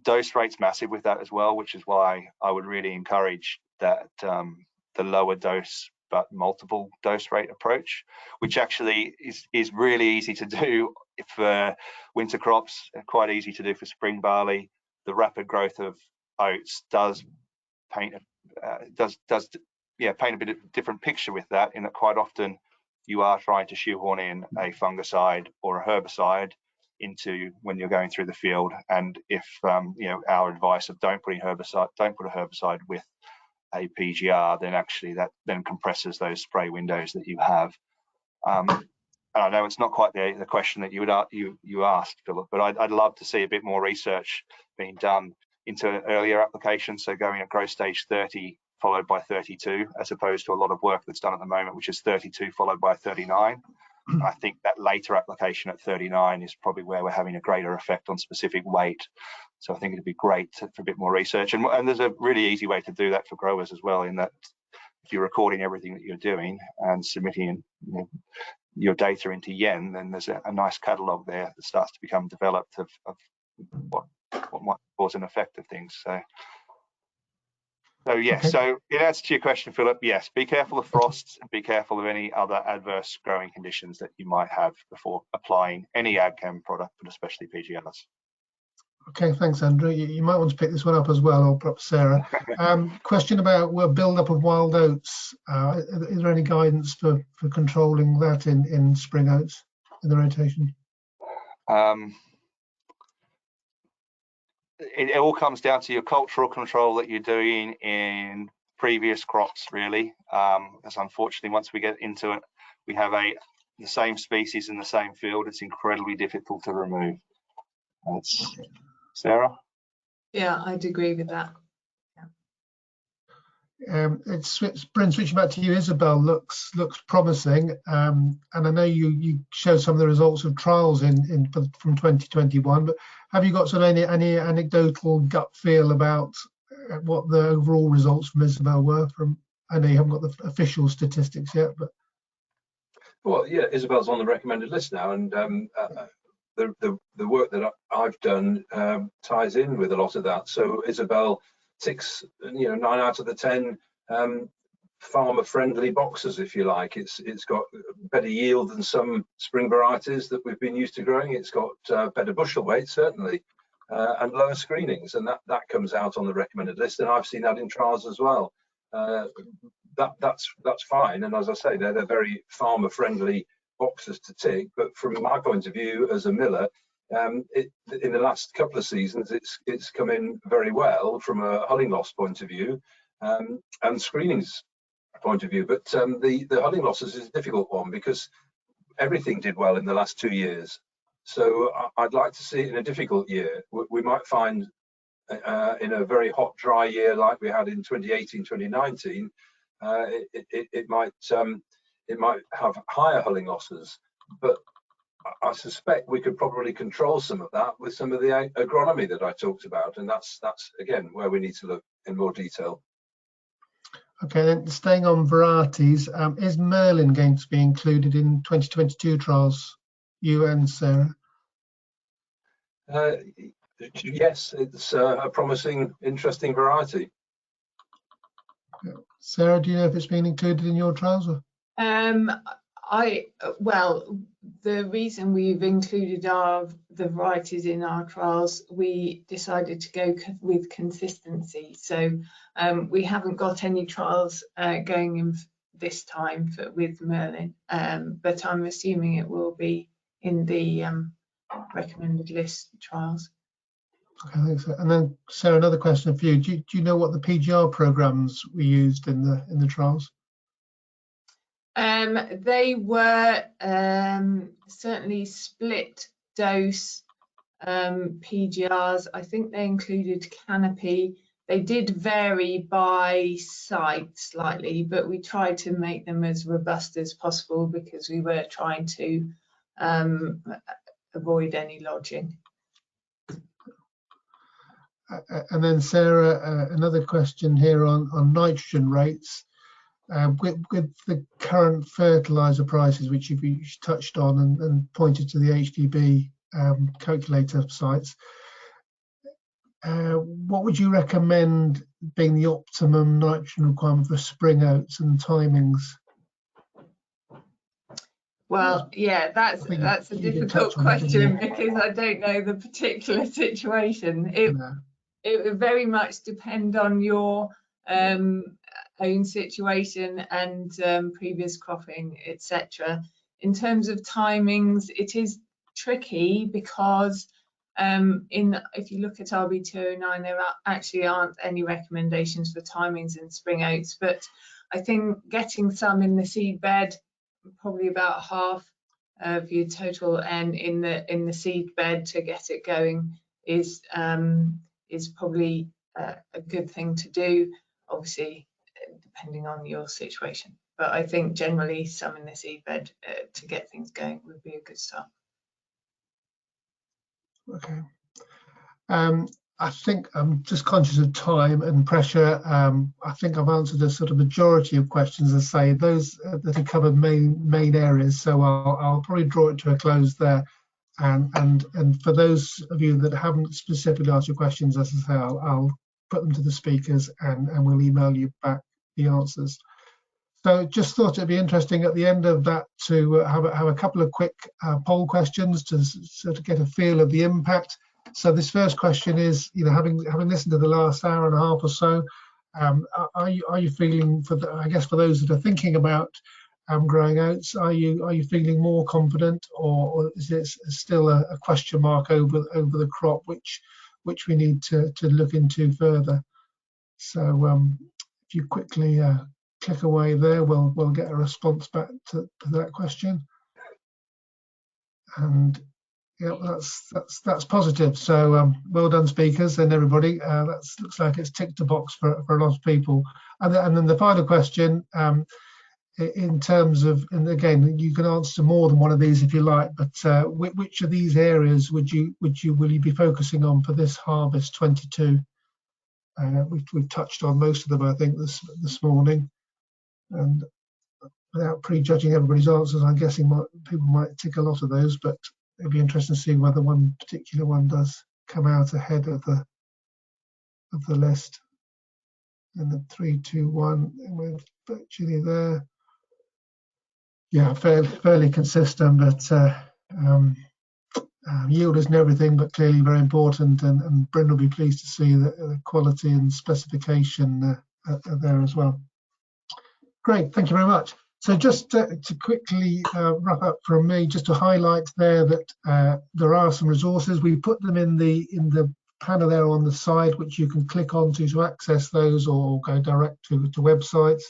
Dose rate's massive with that as well, which is why I would really encourage that the lower dose but multiple dose rate approach, which actually is really easy to do for winter crops, quite easy to do for spring barley. The rapid growth of oats does paint a bit of a different picture with that, in that quite often you are trying to shoehorn in a fungicide or a herbicide into when you're going through the field. And if our advice of don't put a herbicide with a PGR, then actually that then compresses those spray windows that you have. And I know it's not quite the question that you asked, Philip, but I'd love to see a bit more research being done into earlier applications. So going at growth stage 30 followed by 32, as opposed to a lot of work that's done at the moment, which is 32 followed by 39. I think that later application at 39 is probably where we're having a greater effect on specific weight. So I think it'd be great for a bit more research. And there's a really easy way to do that for growers as well, in that if you're recording everything that you're doing and submitting your data into Yen, then there's a nice catalogue there that starts to become developed of what might cause an effect of things. So yes, okay. So in answer to your question, Philip, yes, be careful of frosts and be careful of any other adverse growing conditions that you might have before applying any ag chem product, but especially PGRs. Okay, thanks, Andrew. You might want to pick this one up as well, or perhaps Sarah. Question about build-up of wild oats. Is there any guidance for controlling that in spring oats in the rotation? It all comes down to your cultural control that you're doing in previous crops, really. Because unfortunately, once we get into it, we have the same species in the same field. It's incredibly difficult to remove. That's Sarah. Yeah, I'd agree with that. Bryn, switching back to you, Isabel, looks promising, and I know you showed some of the results of trials from 2021, but have you got sort of any anecdotal gut feel about what the overall results from Isabel were? I know you haven't got the official statistics yet, but well, yeah, Isabel's on the recommended list now, and the work that I've done ties in with a lot of that. So Isabel ticks, 9 out of the 10 farmer-friendly boxes, if you like. It's got better yield than some spring varieties that we've been used to growing. It's got better bushel weight, certainly, and lower screenings, and that comes out on the recommended list. And I've seen that in trials as well. That's fine. And as I say, they're very farmer-friendly boxes to tick. But from my point of view as a miller, in the last couple of seasons, it's come in very well from a hulling loss point of view and screenings point of view. But the hulling losses is a difficult one because everything did well in the last 2 years. So I'd like to see it in a difficult year. We might find in a very hot, dry year like we had in 2018, 2019, it might have higher hulling losses. But I suspect we could probably control some of that with some of the agronomy that I talked about, and that's again where we need to look in more detail. Okay, then staying on varieties, is Merlin going to be included in 2022 trials, you and Sarah? Yes, it's a promising, interesting variety. Sarah, do you know if it's been included in your trials? Or? Well, the reason we've included the varieties in our trials, we decided to go with consistency. So we haven't got any trials going in this time with Merlin, but I'm assuming it will be in the recommended list trials. Okay, I think so. And then Sarah, another question for you. Do you know what the PGR programs we used in the trials? They were certainly split dose PGRs. I think they included canopy. They did vary by site slightly, but we tried to make them as robust as possible because we were trying to avoid any lodging. And then Sarah, another question here on nitrogen rates. With the current fertilizer prices, which you've touched on and pointed to the AHDB calculator sites, what would you recommend being the optimum nitrogen requirement for spring oats and timings? Well, yeah, that's a difficult question because I don't know the particular situation. It would very much depend on your own situation and previous cropping, etc. In terms of timings, it is tricky because if you look at RB209, there actually aren't any recommendations for timings in spring oats, but I think getting some in the seed bed, probably about half of your total N in the seed bed to get it going is probably a good thing to do, obviously depending on your situation, but I think generally some in the seed bed to get things going would be a good start. Okay. I think I'm just conscious of time and pressure. I think I've answered a sort of majority of questions, as I say, those that have covered main areas. So I'll probably draw it to a close there. And for those of you that haven't specifically asked your questions, as I say, I'll put them to the speakers and we'll email you back the answers. So just thought it'd be interesting at the end of that to have a couple of quick poll questions to sort of get a feel of the impact. So this first question is, having listened to the last hour and a half or so, are you feeling, I guess for those that are thinking about growing oats, are you feeling more confident, or is it still a question mark over the crop, which we need to look into further? So if you quickly click away there, we'll get a response back to that question. And yeah, that's positive. So well done, speakers and everybody. That looks like it's ticked a box for a lot of people. And then the final question, in terms of, and again, you can answer more than one of these if you like, but which of these areas will you be focusing on for this harvest 22? We've touched on most of them, I think, this morning, and without prejudging everybody's answers, I'm guessing people might tick a lot of those, but it'd be interesting to see whether one particular one does come out ahead of the list. And the 3, 2, 1, and we're virtually there. Yeah, fairly consistent, but yield isn't everything, but clearly very important, and Bryn will be pleased to see that the quality and specification are there as well. Great, thank you very much. So just to quickly wrap up from me, just to highlight there that there are some resources. We put them in the panel there on the side, which you can click onto to access those, or go direct to websites.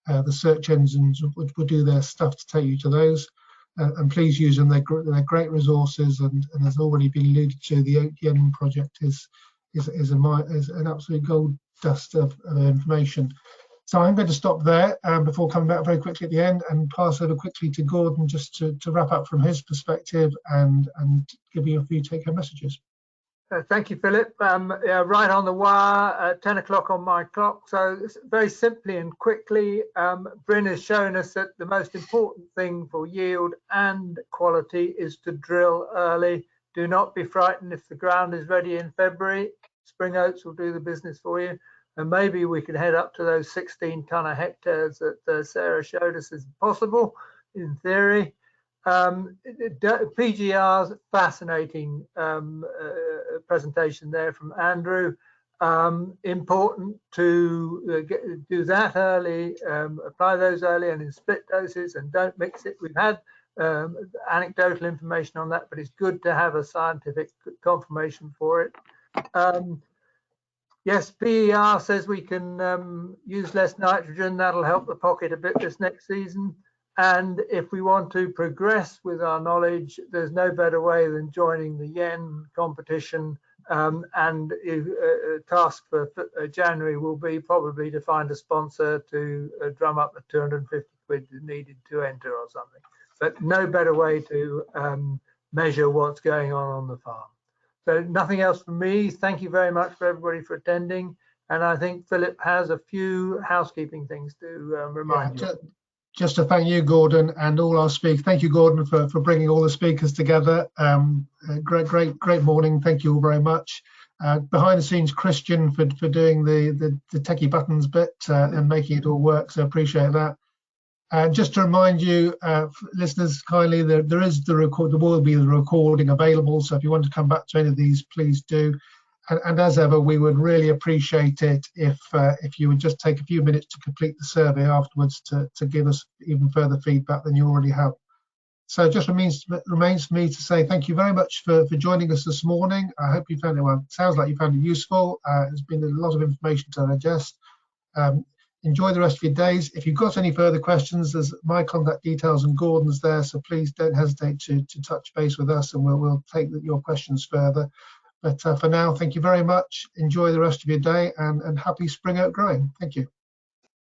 The search engines will do their stuff to take you to those. And please use them. They're great resources, and as already been alluded to, the OTN project is an absolute gold dust of information. So I'm going to stop there before coming back very quickly at the end and pass over quickly to Gordon just to wrap up from his perspective and give you a few take-home messages. Thank you, Philip. Yeah, right on the wire at 10 o'clock on my clock. So very simply and quickly, Bryn has shown us that the most important thing for yield and quality is to drill early. Do not be frightened if the ground is ready in February. Spring oats will do the business for you. And maybe we can head up to those 16 tonne a hectares that Sarah showed us as possible in theory. Pgrs, fascinating presentation there from Andrew. Important to do that early, apply those early and in split doses, and don't mix it. We've had anecdotal information on that, but it's good to have a scientific confirmation for it. Yes, PER says we can use less nitrogen. That'll help the pocket a bit this next season. And if we want to progress with our knowledge, there's no better way than joining the yen competition. And a task for January will be probably to find a sponsor to drum up the 250 quid needed to enter or something. But no better way to measure what's going on the farm. So nothing else from me. Thank you very much for everybody for attending. And I think Philip has a few housekeeping things to remind you. Just to thank you, Gordon, and all our speakers. Thank you, Gordon, for bringing all the speakers together. Great morning. Thank you all very much. Behind the scenes, Christian for doing the techie buttons bit and making it all work. So appreciate that. And just to remind you, listeners, kindly, there will be the recording available. So if you want to come back to any of these, please do. And as ever, we would really appreciate it if you would just take a few minutes to complete the survey afterwards to give us even further feedback than you already have. So it just remains for me to say thank you very much for joining us this morning. I hope you found it, well, it sounds like you found it useful. There's been a lot of information to digest. Enjoy the rest of your days. If you've got any further questions, there's my contact details and Gordon's there, so please don't hesitate to touch base with us, and we'll take your questions further. But for now, thank you very much. Enjoy the rest of your day, and happy spring oat growing. Thank you.